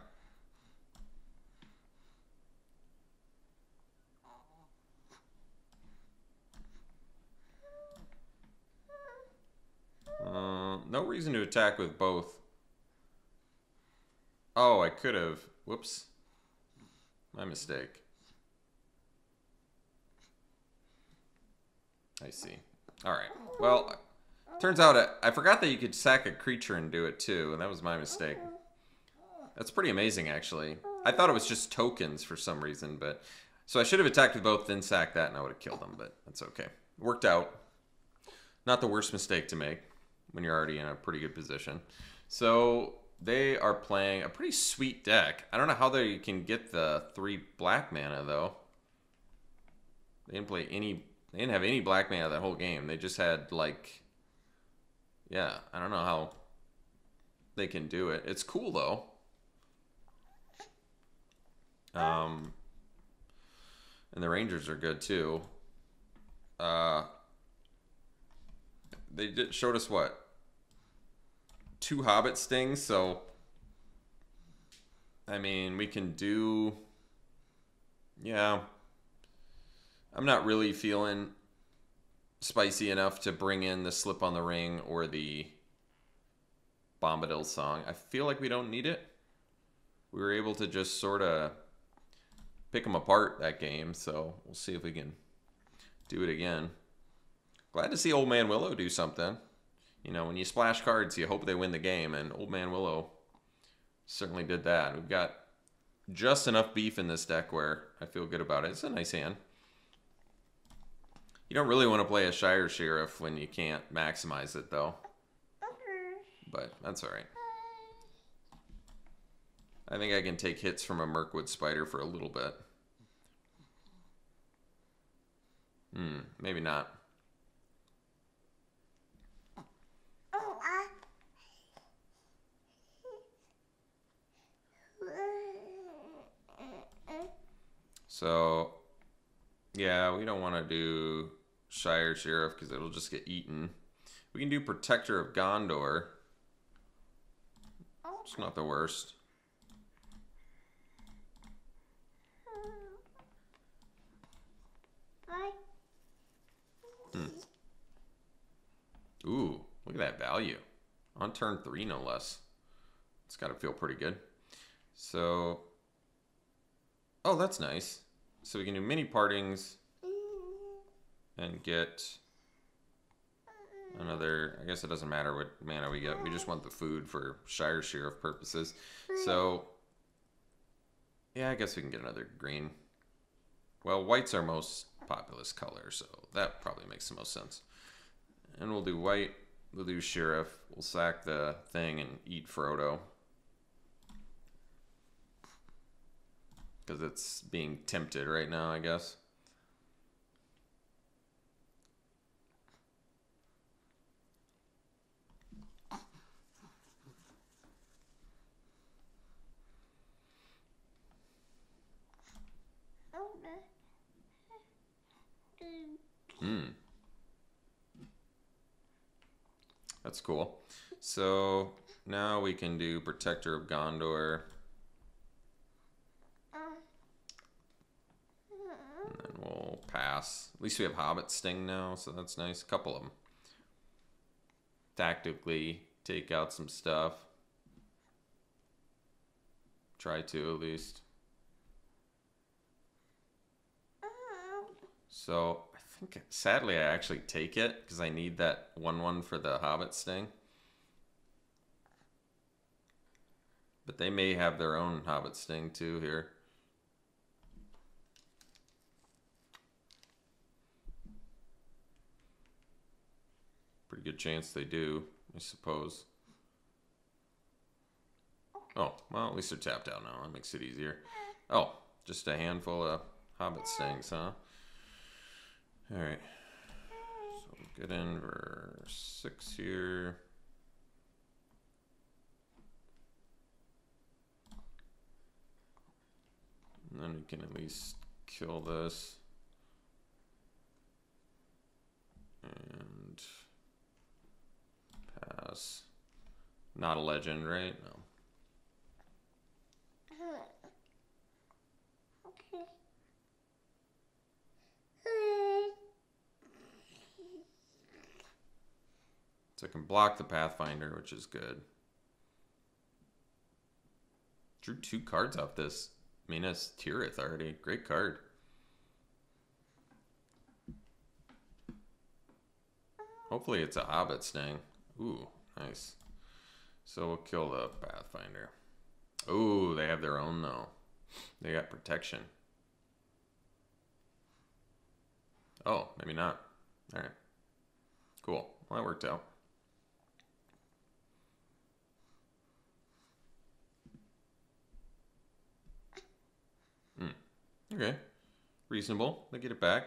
No reason to attack with both. Oh, I could have. Whoops. My mistake. I see. All right. Well, turns out I forgot that you could sack a creature and do it too, and that was my mistake. That's pretty amazing, actually. I thought it was just tokens for some reason, but... So I should have attacked with both, then sacked that, and I would have killed them, but that's okay. Worked out. Not the worst mistake to make when you're already in a pretty good position. So they are playing a pretty sweet deck. I don't know how they can get the 3 black mana, though. They didn't play any... They didn't have any black mana that whole game. They just had, like... Yeah, I don't know how they can do it. It's cool, though. And the Rangers are good, too. They showed us, what? 2 Hobbit Stings, so... I mean, we can do... Yeah. I'm not really feeling spicy enough to bring in the Slip on the Ring or the Bombadil Song. I feel like we don't need it. We were able to just sort of pick them apart that game, so we'll see if we can do it again. Glad to see Old Man Willow do something. You know, when you splash cards, you hope they win the game, and Old Man Willow certainly did that. We've got just enough beef in this deck where I feel good about it. It's a nice hand. You don't really want to play a Shire Sheriff when you can't maximize it, though. But that's alright. I think I can take hits from a Mirkwood Spider for a little bit. Maybe not. So, yeah, we don't want to do Shire Sheriff because it'll just get eaten. We can do Protector of Gondor. It's not the worst. Ooh, look at that value. On turn 3, no less. It's got to feel pretty good. So, oh, that's nice. So we can do mini partings and get another, I guess it doesn't matter what mana we get. We just want the food for Shire Sheriff purposes. So, yeah, I guess we can get another green. Well, white's our most populous color, so that probably makes the most sense. And we'll do white, we'll do Sheriff, we'll sack the thing and eat Frodo. Because it's being tempted right now, I guess. That's cool. So now we can do Protector of Gondor. And then we'll pass. At least we have Hobbit Sting now, so that's nice. A couple of them. Tactically take out some stuff. Try to, at least. So I think, sadly, I actually take it because I need that 1/1 for the Hobbit Sting. But they may have their own Hobbit Sting too here. Pretty good chance they do, I suppose. Oh, well, at least they're tapped out now. That makes it easier. Oh, just a handful of Hobbit Stings, huh? Alright. So we'll get in for 6 here. And then we can at least kill this. And pass. Not a legend, right? No. So I can block the Pathfinder, which is good. Drew 2 cards off this Minas Tirith already. Great card. Hopefully it's a Hobbit Sting. Ooh, nice. So we'll kill the Pathfinder. Ooh, they have their own though. They got protection. Oh, maybe not. Alright. Cool. Well, that worked out. Okay. Reasonable. They get it back.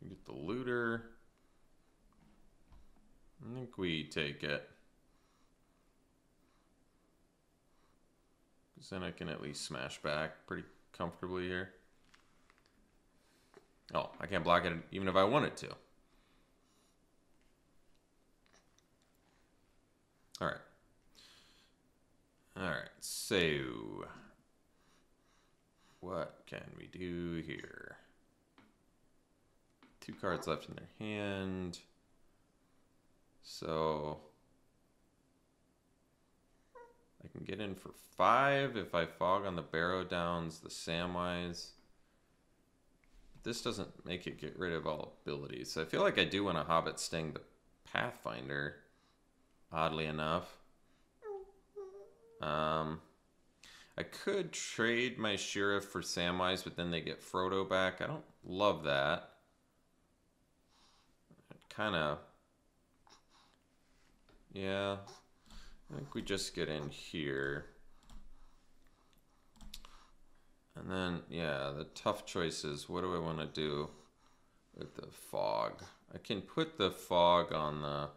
You get the looter. I think we take it. Because then I can at least smash back pretty comfortably here. Oh, I can't block it even if I wanted to. Alright. Alright, so what can we do here? 2 cards left in their hand. So I can get in for 5 if I fog on the Barrow Downs, the Samwise. This doesn't make it get rid of all abilities. So I feel like I do want to Hobbit Sting the Pathfinder, oddly enough. I could trade my Sheriff for Samwise, but then they get Frodo back. I don't love that. Kind of... Yeah. I think we just get in here. And then, yeah, the tough choice is, what do I want to do with the fog? I can put the fog on the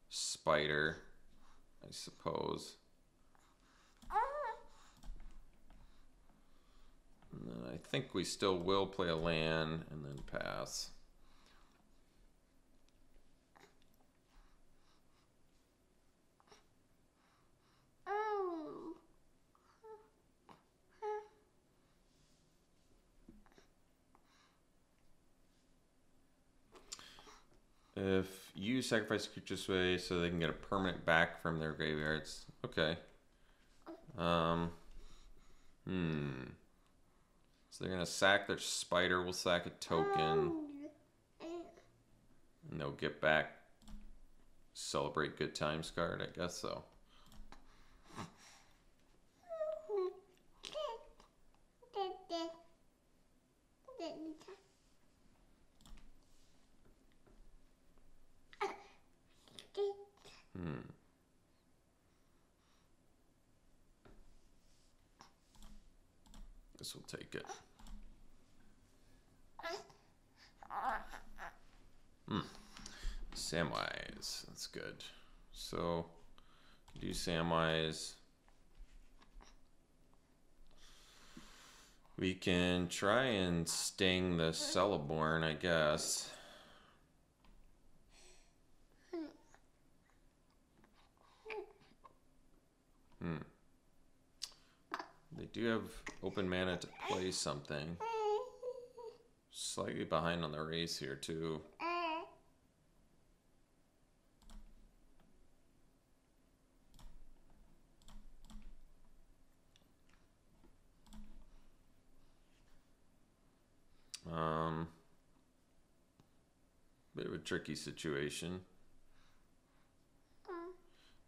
spider, I suppose. And then I think we still will play a land and then pass. If you sacrifice a creature this way so they can get a permanent back from their graveyards. Okay. So they're going to sack their spider. We'll sack a token. And they'll get back Celebrate Good Times card, I guess so. This will take it. Samwise, that's good. So, do Samwise. We can try and sting the Celeborn, I guess. They do have open mana to play something. Slightly behind on the race here, too. Bit of a tricky situation.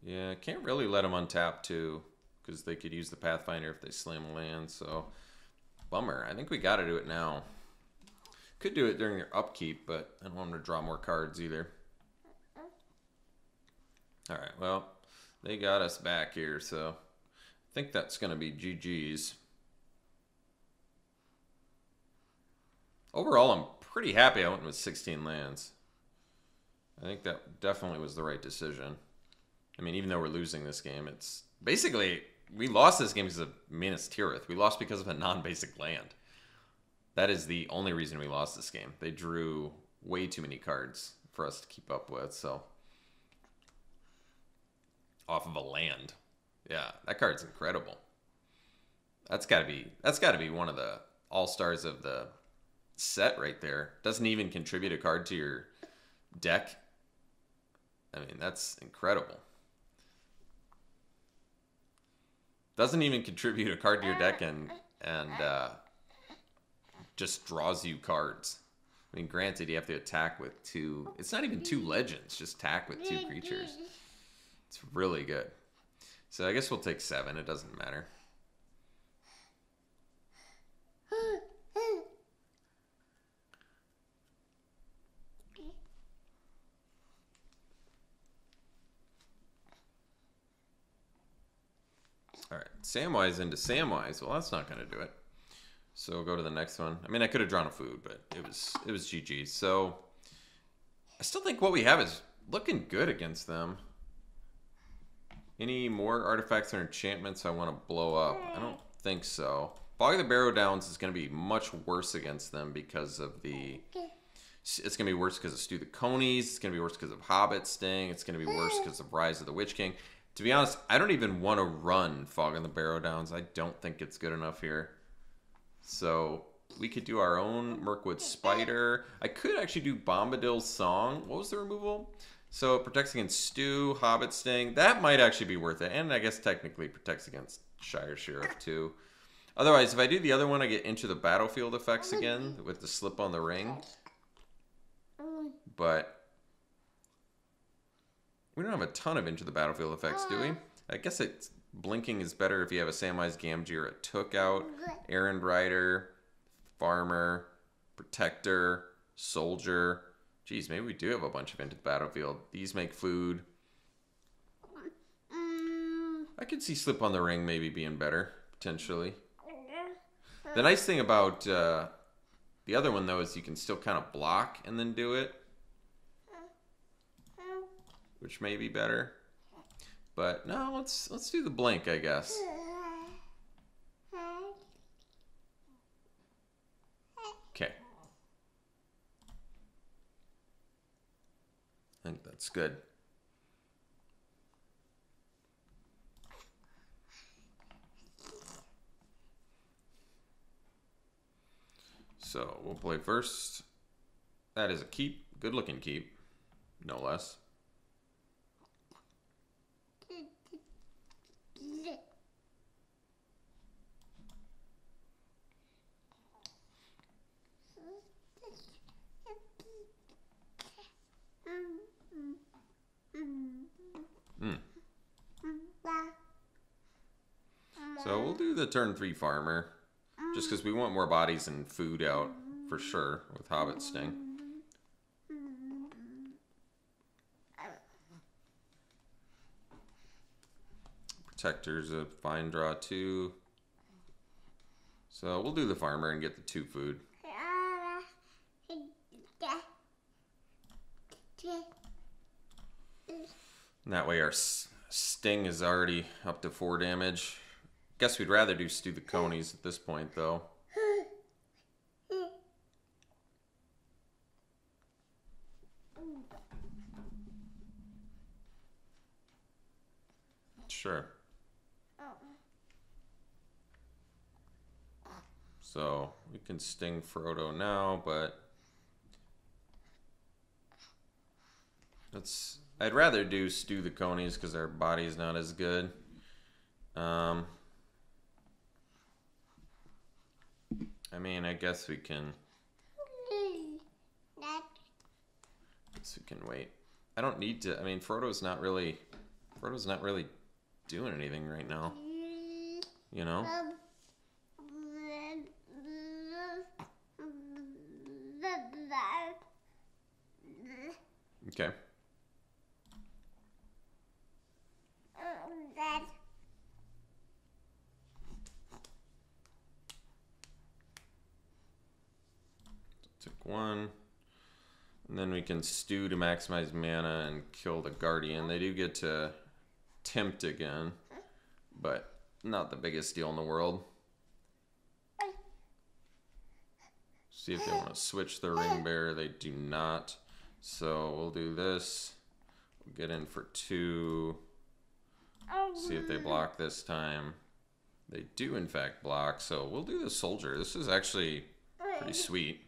Yeah, can't really let them untap, too, because they could use the Pathfinder if they slam a land, so bummer. I think we got to do it now. Could do it during their upkeep, but I don't want them to draw more cards either. Alright, well, they got us back here, so I think that's going to be GG's. Overall, I'm pretty happy I went with 16 lands. I think that definitely was the right decision. I mean, even though we're losing this game, it's basically, we lost this game because of Minas Tirith. We lost because of a non-basic land. That is the only reason we lost this game. They drew way too many cards for us to keep up with, so. Off of a land. Yeah, that card's incredible. That's gotta be one of the all-stars of the set right there. Doesn't even contribute a card to your deck. I mean, that's incredible. Doesn't even contribute a card to your deck and just draws you cards. I mean, granted, you have to attack with 2. It's not even 2 legends, just attack with 2 creatures. It's really good. So I guess we'll take 7. It doesn't matter. All right, Samwise into Samwise. Well, that's not going to do it. So we'll go to the next one. I mean, I could have drawn a food, but it was GG. So I still think what we have is looking good against them. Any more artifacts or enchantments I want to blow up? I don't think so. Fog of the Barrow Downs is going to be much worse against them because of the... It's going to be worse because of Stew the Conies. It's going to be worse because of Hobbit Sting. It's going to be worse because of Rise of the Witch King. To be honest, I don't even want to run Fog on the Barrow Downs. I don't think it's good enough here. So we could do our own Mirkwood Spider. I could actually do Bombadil's Song. What was the removal? So it protects against Stew, Hobbit Sting. That might actually be worth it. And I guess technically protects against Shire Sheriff too. Otherwise, if I do the other one, I get Into the Battlefield effects again with the slip on the ring. But we don't have a ton of Into the Battlefield effects, do we? I guess it's blinking is better if you have a Samwise Gamgee or a Took out, Errand Rider, Farmer, Protector, Soldier. Geez, maybe we do have a bunch of Into the Battlefield. These make food. I could see Slip on the Ring maybe being better, potentially. The nice thing about the other one, though, is you can still kind of block and then do it, which may be better. But no, let's do the blink, I guess. Okay. I think that's good. So we'll play first. That is a keep. Good looking keep. No less. So we'll do the turn 3 Farmer. Just because we want more bodies and food out, for sure, with Hobbit Sting. Protector's a fine draw, too. So we'll do the Farmer and get the 2 food. And that way our Sting is already up to 4 damage. Guess we'd rather do Stew the Conies at this point, though. Sure. So we can Sting Frodo now, but I'd rather do Stew the Conies because our body's not as good. I mean, I guess we can wait. I don't need to. I mean, Frodo's not really doing anything right now. You know? Okay. Took 1. And then we can Stew to maximize mana and kill the Guardian. They do get to tempt again, but not the biggest deal in the world. See if they want to switch the Ring Bearer. They do not. So we'll do this. We'll get in for 2. See if they block this time. They do, in fact, block. So we'll do the Soldier. This is actually pretty sweet.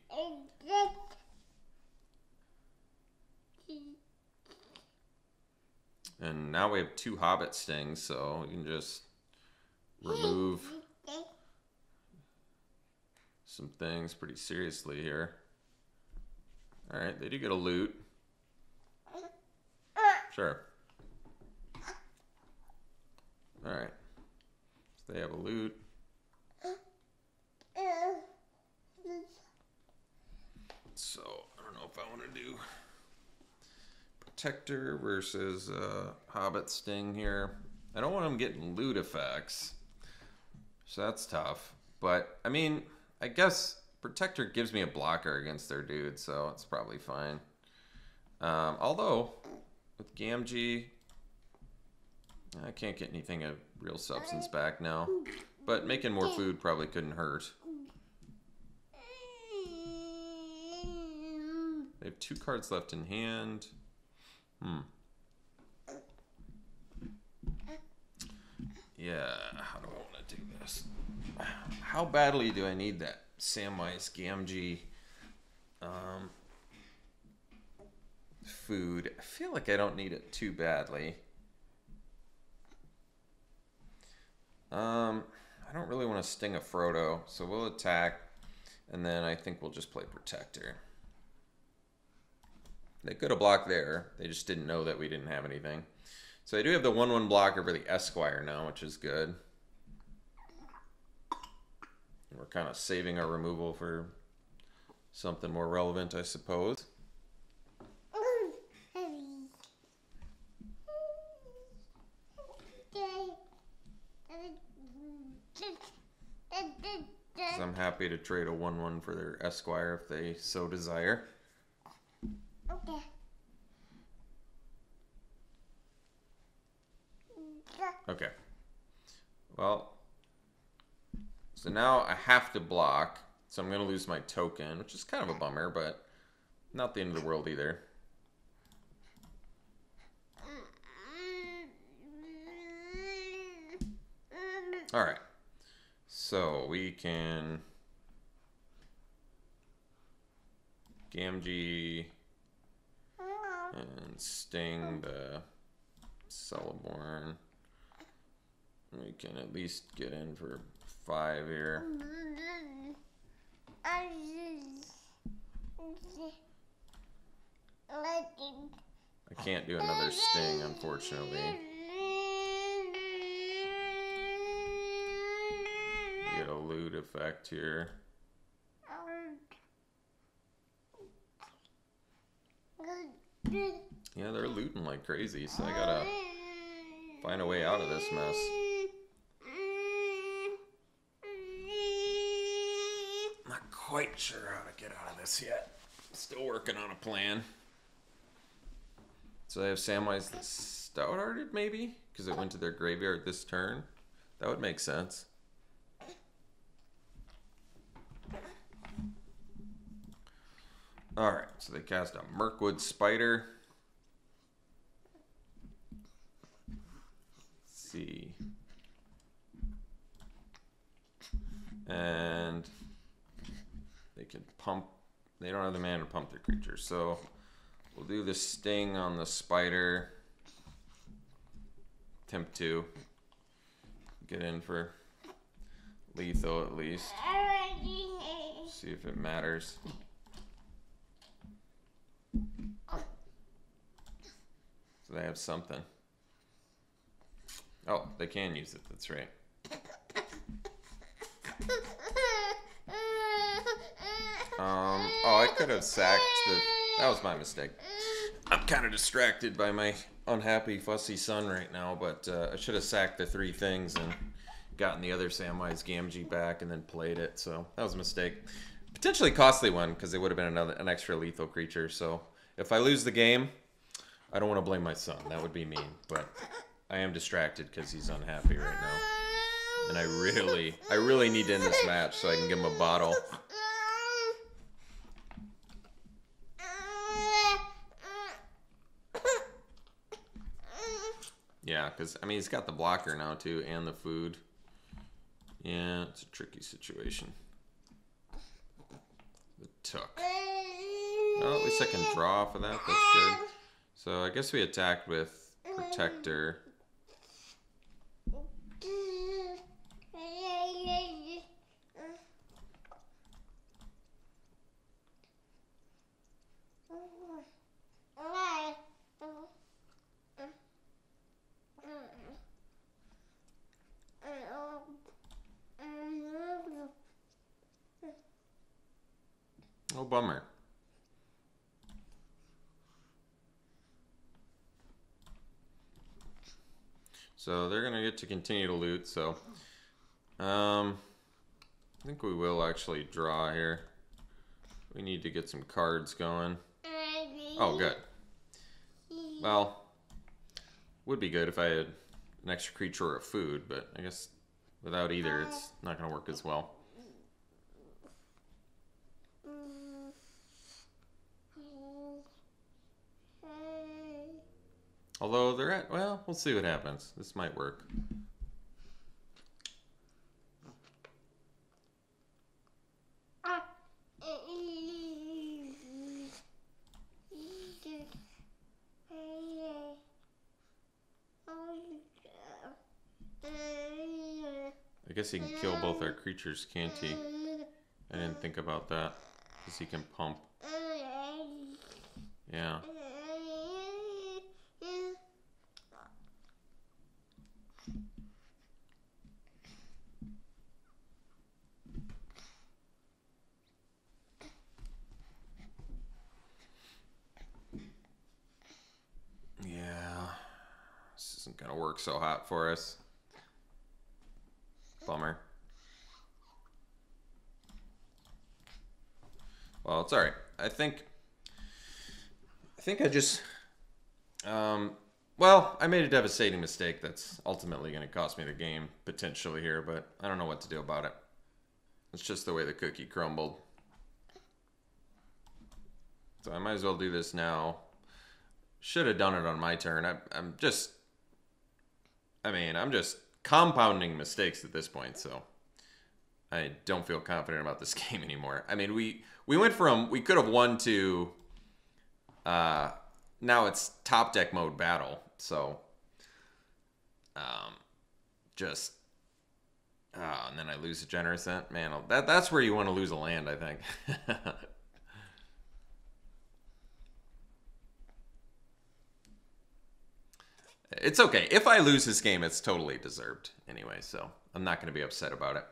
And now we have 2 Hobbit Stings, so we can just remove some things pretty seriously here. Alright, they do get a loot. Sure. Alright. So they have a loot. So, I don't know if I want to do Protector versus Hobbit Sting here. I don't want them getting loot effects. So that's tough. But, I mean, I guess Protector gives me a blocker against their dude, so it's probably fine. Although, with Gamgee, I can't get anything of real substance back now. But making more food probably couldn't hurt. They have 2 cards left in hand. Yeah, how do I want to do this? how badly do I need that Samwise Gamgee food? I feel like I don't need it too badly. I don't really want to sting a Frodo, so we'll attack, and then I think we'll just play Protector. They could have blocked there. They just didn't know that we didn't have anything. So I do have the 1/1 blocker for the Esquire now, which is good. We're kind of saving our removal for something more relevant, I suppose. So I'm happy to trade a 1/1 for their Esquire if they so desire. Okay. Okay. Well, so now I have to block, so I'm going to lose my token, which is kind of a bummer, but not the end of the world either. All right. So we can Gamgee and sting the Celeborn. We can at least get in for 5 here. I can't do another sting, unfortunately. Get a loot effect here. Yeah, they're looting like crazy, so I gotta find a way out of this mess. Not quite sure how to get out of this yet. Still working on a plan. So they have Samwise the Stout-Hearted, maybe? Because it went to their graveyard this turn. That would make sense. Alright, so they cast a Mirkwood Spider. Let's see. And they can pump. They don't have the mana to pump their creatures, so we'll do the sting on the spider. Attempt to get in for lethal at least. See if it matters. So they have something. Oh, they can use it. That's right. Oh, I could have sacked the... That was my mistake. I'm kind of distracted by my unhappy, fussy son right now, but I should have sacked the 3 things and gotten the other Samwise Gamgee back and then played it, so that was a mistake. Potentially costly one, because it would have been an extra lethal creature, so if I lose the game, I don't want to blame my son. That would be mean, but I am distracted because he's unhappy right now. And I really need to end this match so I can give him a bottle. Yeah, because, I mean, he's got the blocker now, too, and the food. Yeah, it's a tricky situation. The Took. Well, at least I can draw off of that. That's good. So I guess we attacked with Protector. Oh, bummer. So they're going to get to continue to loot, so I think we will actually draw here. We need to get some cards going. Oh, good. Well, would be good if I had an extra creature or a food, but I guess without either, it's not going to work as well. Although they're at, well, we'll see what happens. This might work. I guess he can kill both our creatures, can't he? I didn't think about that. Because he can pump. Yeah. Yeah. This isn't going to work so hot for us. Bummer. Well, it's alright. I think I just... well, I made a devastating mistake that's ultimately going to cost me the game, potentially here, but I don't know what to do about it. It's just the way the cookie crumbled. So I might as well do this now. Should have done it on my turn. I'm just compounding mistakes at this point, so I don't feel confident about this game anymore. I mean, we went from, we could have won to, now it's top deck mode battle, so, and then I lose a generous cent. Man, that's where you want to lose a land, I think. It's okay. If I lose this game, it's totally deserved anyway, so I'm not going to be upset about it.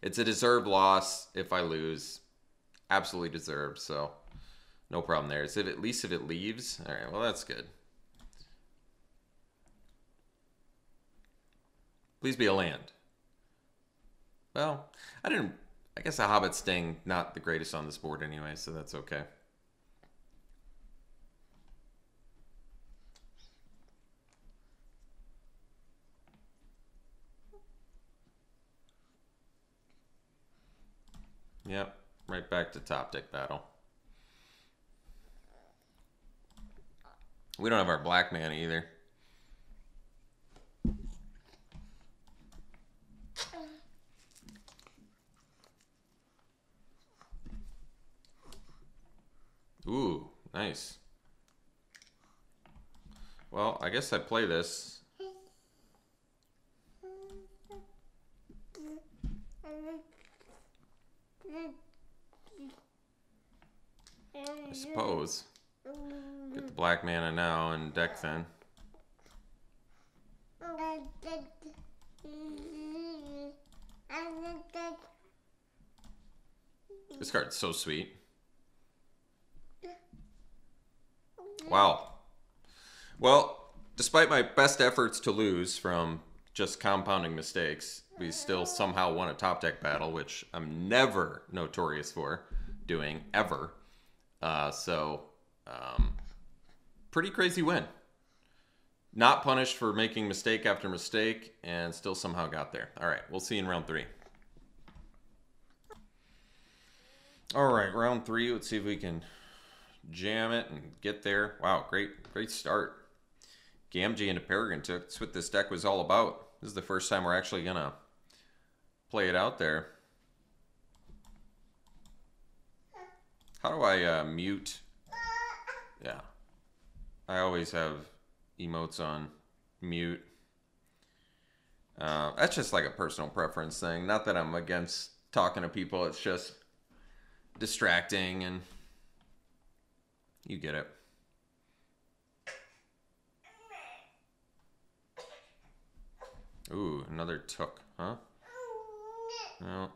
It's a deserved loss if I lose. Absolutely deserved, so no problem there. Is it at least if it leaves? All right, well, that's good. Please be a land. Well, I guess a Hobbit Sting, not the greatest on this board anyway, so that's okay. Yep, right back to top deck battle. We don't have our black mana either. Ooh, nice. Well, I guess I play this. I suppose. Get the black mana now and deck then. This card's so sweet. Wow. Well, despite my best efforts to lose from just compounding mistakes, we still somehow won a top deck battle, which I'm never notorious for doing, ever. Pretty crazy win. Not punished for making mistake after mistake, and still somehow got there. All right, we'll see you in round 3. All right, round 3. Let's see if we can jam it and get there. Wow, great start. Gamgee into Peregrine took. That's what this deck was all about. This is the first time we're actually gonna play it out there. How do I mute? Yeah. I always have emotes on mute. That's just like a personal preference thing. Not that I'm against talking to people. It's just distracting and you get it. Ooh, another took, huh? No.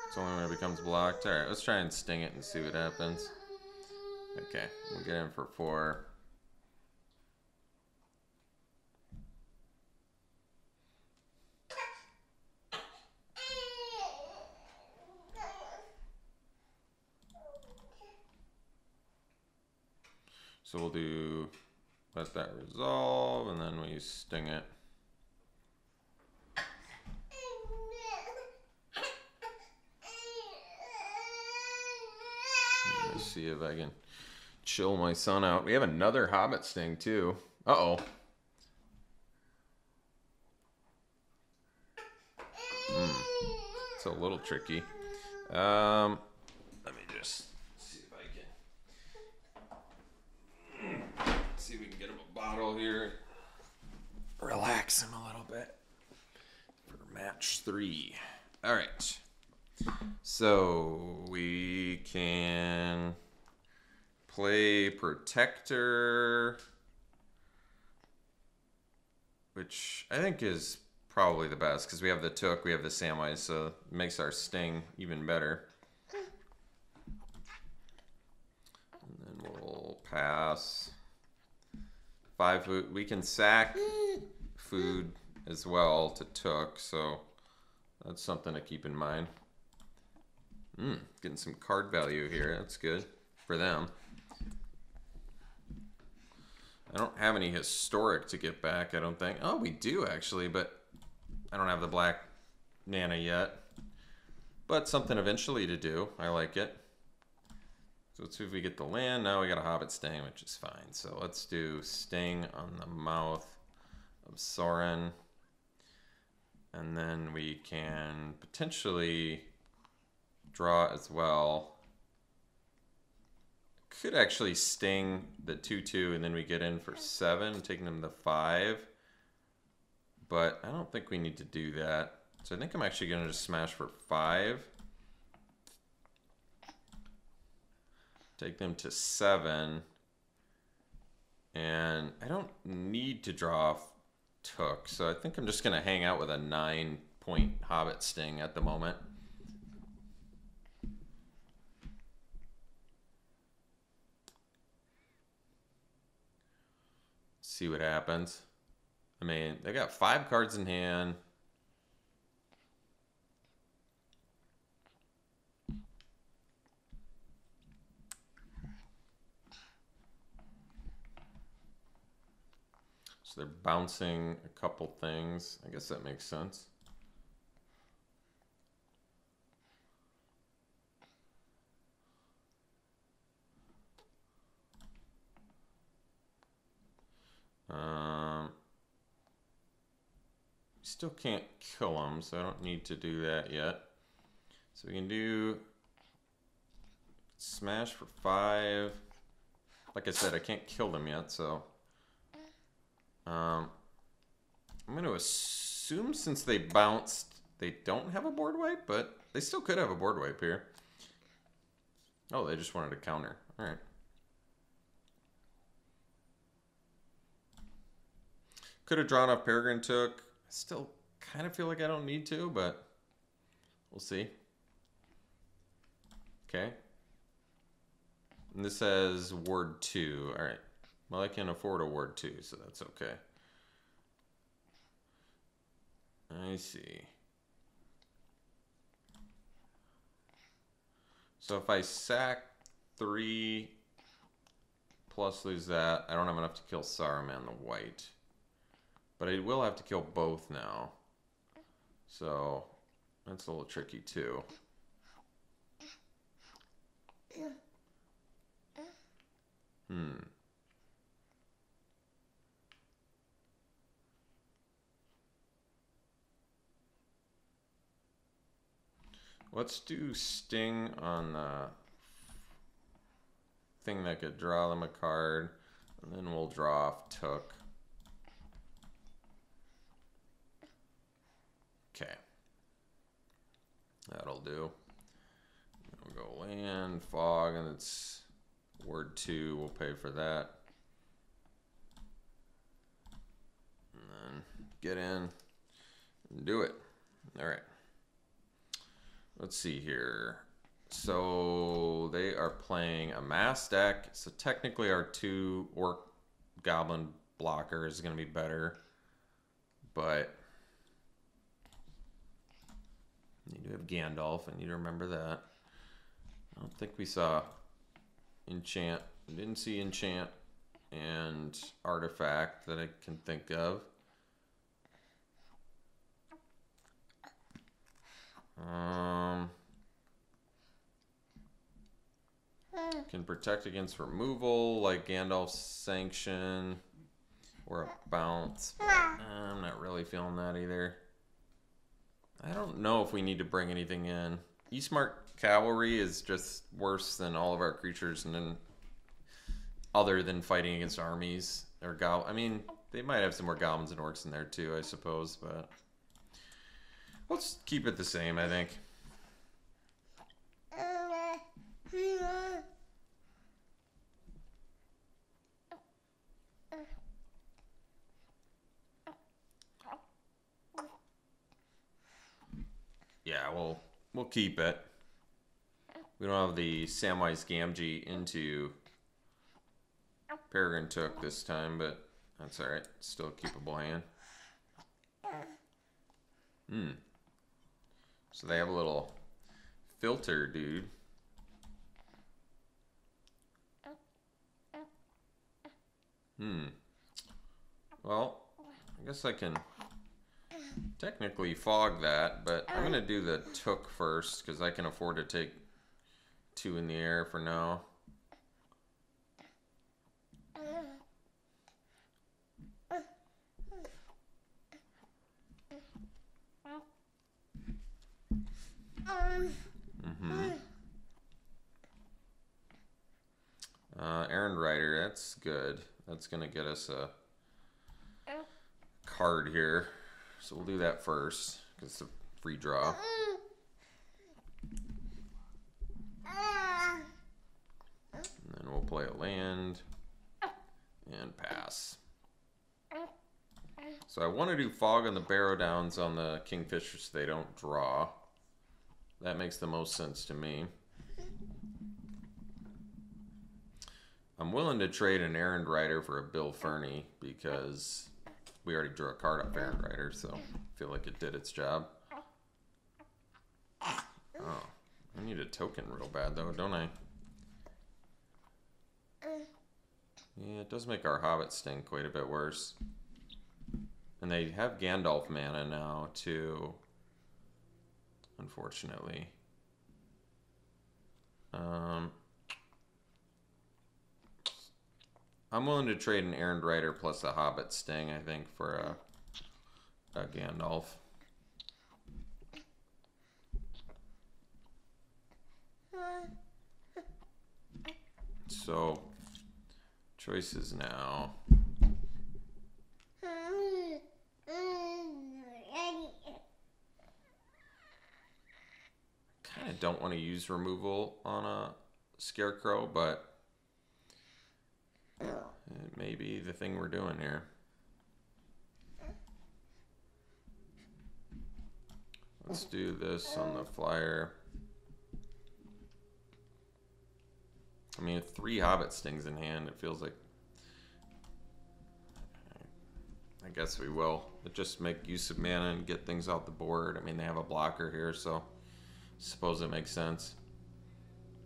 It's only when it becomes blocked. Alright, let's try and sting it and see what happens. Okay, we'll get in for 4. So we'll do, let that resolve, and then we sting it. Let's see if I can chill my son out. We have another Hobbit Sting too. Uh-oh. It's a little tricky. Let me just see if I can see if we can get him a bottle here. Relax him a little bit for match 3. All right. So we can play Protector, which I think is probably the best because we have the Took, we have the Samwise, so it makes our Sting even better. And then we'll pass 5 food. We can sack food as well to Took, so that's something to keep in mind. Getting some card value here. That's good for them. I don't have any historic to get back, I don't think. Oh, we do actually, but I don't have the black Nana yet. But something eventually to do. I like it. So let's see if we get the land. Now we got a Hobbit Sting, which is fine. So let's do Sting on the mouth of Sorin. And then we can potentially draw as well. Could actually Sting the 2/2 and then we get in for 7, taking them to 5. But I don't think we need to do that. So I think I'm actually going to just smash for 5. Take them to 7. And I don't need to draw Took. So I think I'm just going to hang out with a 9-point Hobbit Sting at the moment. See what happens. I mean, they got 5 cards in hand. So they're bouncing a couple things. I guess that makes sense. Still can't kill them, so I don't need to do that yet. So we can do smash for 5. Like I said, I can't kill them yet, so I'm going to assume since they bounced, they don't have a board wipe, but they still could have a board wipe here. Oh, they just wanted to counter. All right. Could have drawn off Peregrine Took. I still kind of feel like I don't need to, but we'll see. Okay. And this says word 2. All right. Well, I can afford a word 2, so that's okay. I see. So if I sack 3 plus lose that, I don't have enough to kill Saruman the white. But I will have to kill both now. So that's a little tricky too. Let's do Sting on the thing that could draw them a card. And then we'll draw off Took. Okay. That'll do. We'll go land, fog, and it's word 2. We'll pay for that. And then get in and do it. All right. Let's see here. So they are playing a mass deck. So technically our 2 Orc Goblin blocker is going to be better. But you do have Gandalf. I need to remember that. I don't think we saw Enchant. We didn't see Enchant and Artifact that I can think of. Can protect against removal like Gandalf's Sanction or a bounce. But I'm not really feeling that either. I don't know if we need to bring anything in. Eastmark Cavalry is just worse than all of our creatures, and then other than fighting against armies. Or I mean, they might have some more goblins and orcs in there too, I suppose, but let's keep it the same, I think. Yeah, we'll keep it. We don't have the Samwise Gamgee into Peregrine Took this time, but that's alright. Still a keepable hand. So they have a little filter, dude. Well, I guess I can technically fog that, but I'm going to do the Took first because I can afford to take 2 in the air for now. Errand Rider, that's good. That's going to get us a card here. So we'll do that first because it's a free draw. And then we'll play a land and pass. So I want to do Fog on the Barrow Downs on the Kingfisher so they don't draw. That makes the most sense to me. I'm willing to trade an Errand Rider for a Bill Ferny because we already drew a card off Errand Rider, so I feel like it did its job. Oh, I need a token real bad though, don't I? Yeah, it does make our Hobbit Sting quite a bit worse. And they have Gandalf mana now too, unfortunately. I'm willing to trade an Errand Rider plus a Hobbit Sting, I think, for a Gandalf. So, choices now. Kind of don't want to use removal on a Scarecrow, but it may be the thing we're doing here. Let's do this on the flyer. I mean, 3 Hobbit Stings in hand, it feels like... I guess we will. But just make use of mana and get things out the board. I mean, they have a blocker here, so I suppose it makes sense.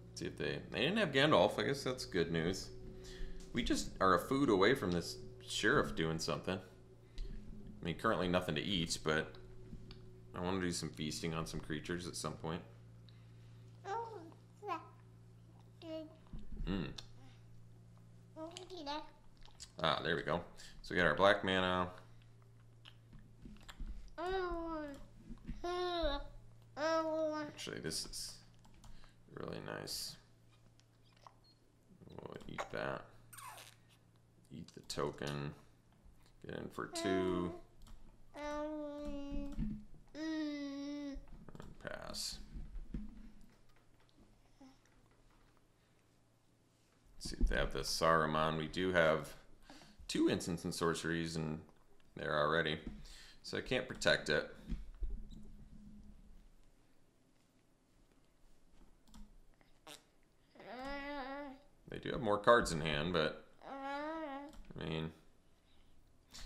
Let's see if they didn't have Gandalf. I guess that's good news. We just are a food away from this sheriff doing something. I mean, currently nothing to eat, but I want to do some feasting on some creatures at some point. Ah, there we go. So we got our black mana. Actually, this is really nice. We'll eat that. Eat the token. Get in for 2. And pass. Let's see if they have the Saruman. We do have 2 instants and sorceries in there already. So I can't protect it. They do have more cards in hand, but I mean,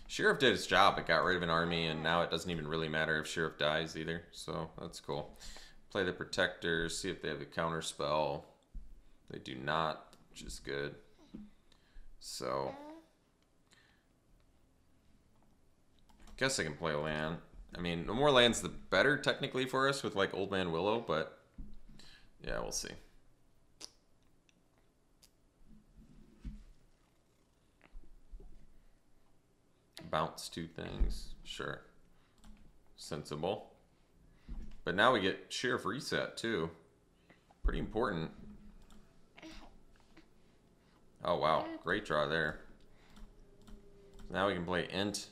Sheriff did its job. It got rid of an army, and now it doesn't even really matter if Sheriff dies either. So that's cool. Play the Protector, see if they have the counter spell. They do not, which is good. So I guess I can play a land. I mean, the more lands, the better technically for us with like Old Man Willow, but yeah, we'll see. Bounce 2 things, sure. Sensible. But now we get Sheriff Reset too. Pretty important. Oh wow, great draw there. Now we can play Int.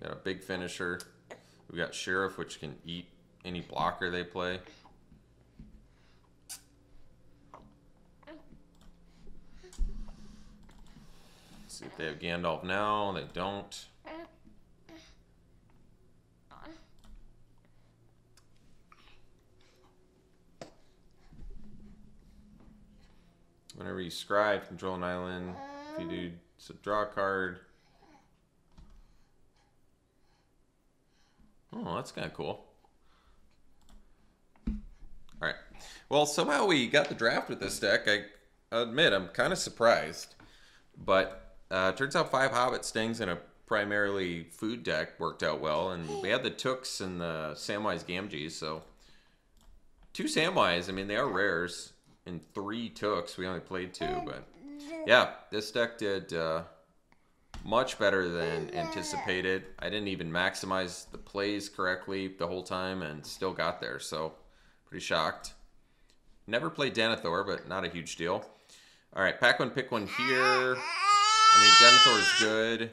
Got a big finisher. We got Sheriff, which can eat any blocker they play. Let's see if they have Gandalf now. They don't. Whenever you scry, control an island. If you do, so draw a card. Oh, that's kind of cool. Alright. Well, somehow we got the draft with this deck. I admit, I'm kind of surprised. But turns out 5 Hobbit Stings in a primarily food deck worked out well. And we had the Tooks and the Samwise Gamgees, so 2 Samwise, I mean, they are rares. And 3 Tooks, we only played 2, but yeah, this deck did much better than anticipated. I didn't even maximize the plays correctly the whole time and still got there, so pretty shocked. Never played Denethor, but not a huge deal. All right, pack one, pick one here. I mean, Denethor is good.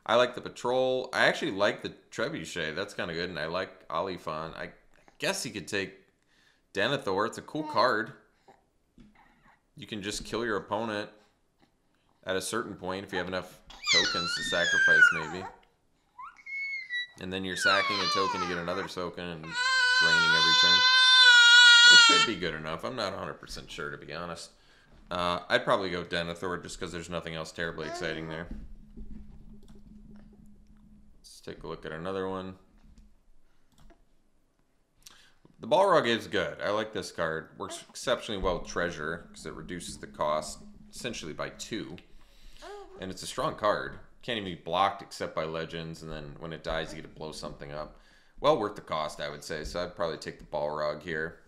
I like the Patrol. I actually like the Trebuchet. That's kind of good, and I like Alifon. I guess he could take Denethor. It's a cool card. You can just kill your opponent at a certain point if you have enough tokens to sacrifice, maybe. And then you're sacking a token to get another token and draining every turn. It could be good enough. I'm not 100% sure, to be honest. I'd probably go Denethor just because there's nothing else terribly exciting there. Let's take a look at another one. The Balrog is good. I like this card. Works exceptionally well with Treasure because it reduces the cost essentially by 2. And it's a strong card. Can't even be blocked except by Legends, and then when it dies, you get to blow something up. Well worth the cost, I would say. So I'd probably take the Balrog here.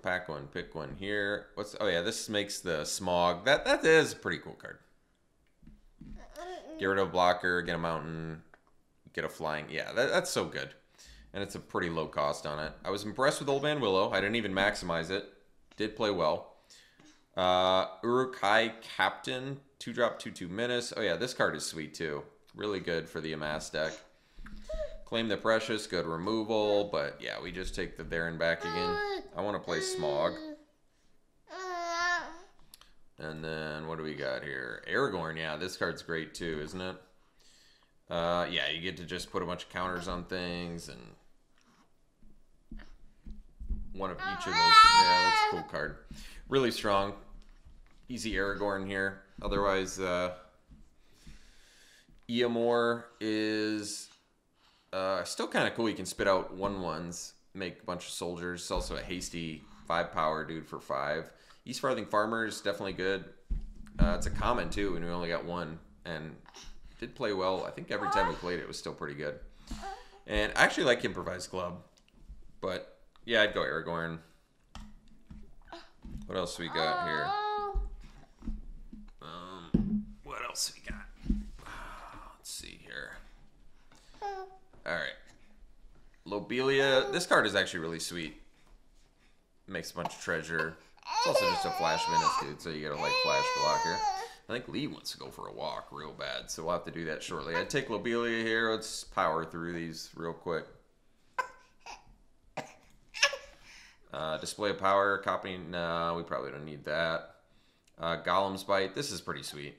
Pack one, pick one here. Oh yeah, this makes the Smog. That is a pretty cool card. Get rid of a blocker, get a mountain, get a flying. Yeah, that's so good. And it's a pretty low cost on it. I was impressed with Old Man Willow. I didn't even maximize it. Did play well. Uruk-hai Captain, 2-drop, 2/2 Menace. Oh yeah, this card is sweet too. Really good for the Amass deck. Claim the Precious, good removal. But yeah, we just take the Theron back again. I want to play Smog. And then what do we got here? Aragorn, yeah, this card's great too, isn't it? Yeah, you get to just put a bunch of counters on things and one of each of those. Yeah, that's a cool card. Really strong. Easy Aragorn here. Otherwise, Eamor is still kind of cool. You can spit out 1/1s, make a bunch of soldiers. It's also a hasty 5 power dude for 5. East Farthing Farmer is definitely good. It's a common too, and we only got 1. And did play well. I think every time we played it was still pretty good. And I actually like Improvised Club. But yeah, I'd go Aragorn. What else we got here? What else we got? Let's see here. Alright. Lobelia. This card is actually really sweet. Makes a bunch of treasure. It's also just a flash menace, dude, so you get a like flash blocker. I think Lee wants to go for a walk real bad, so we'll have to do that shortly. I'd take Lobelia here. Let's power through these real quick. Display of power, copying. No, we probably don't need that. Golem's Bite. This is pretty sweet.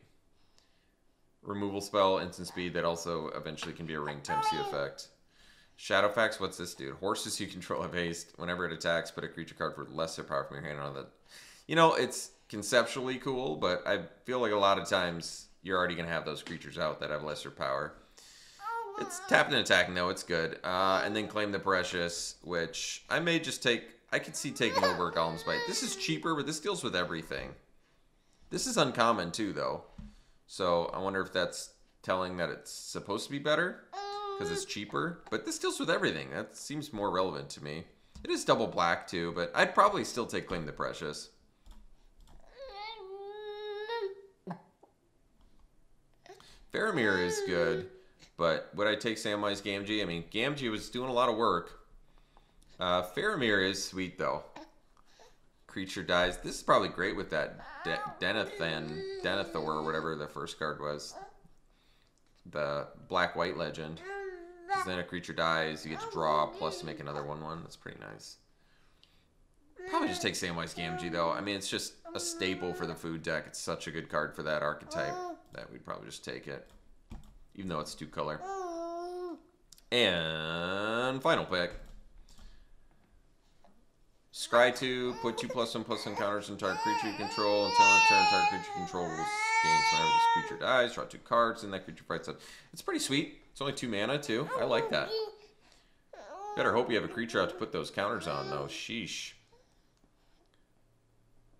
Removal spell, instant speed that also eventually can be a ring Tempsy effect. Shadowfax, what's this dude? Horses you control have haste. Whenever it attacks, put a creature card with lesser power from your hand on that. You know, it's conceptually cool, but I feel like a lot of times you're already going to have those creatures out that have lesser power. It's tapping and attacking, though. It's good. And then Claim the Precious, which I may just take. I could see taking over Golem's Bite. This is cheaper, but this deals with everything. This is uncommon, too, though. So I wonder if that's telling that it's supposed to be better because it's cheaper. But this deals with everything. That seems more relevant to me. It is double black, too, but I'd probably still take Claim the Precious. Faramir is good, but would I take Samwise Gamgee? I mean, Gamgee was doing a lot of work. Faramir is sweet, though. Creature dies. This is probably great with that Denethor, or whatever the first card was. The black-white legend. Because then a creature dies, you get to draw, plus make another 1/1. That's pretty nice. Probably just take Samwise Gamgee, though. I mean, it's just a staple for the food deck. It's such a good card for that archetype that we'd probably just take it. Even though it's 2-color. And final pick. Scry 2, put 2+1/+1 counters on target creature you control. Until end of turn, target creature you control gains whenever this creature dies. Draw 2 cards, and that creature fights up. It's pretty sweet. It's only 2 mana, too. I like that. Better hope you have a creature out to put those counters on, though. Sheesh.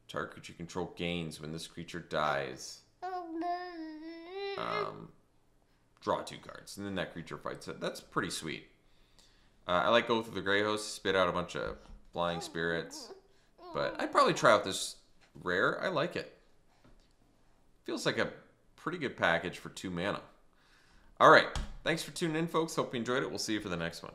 Target creature you control gains when this creature dies. Draw 2 cards, and then that creature fights it. That's pretty sweet. I like Oath of the Grey Host. Spit out a bunch of Flying Spirits. But I'd probably try out this rare. I like it. Feels like a pretty good package for 2 mana. All right. Thanks for tuning in, folks. Hope you enjoyed it. We'll see you for the next one.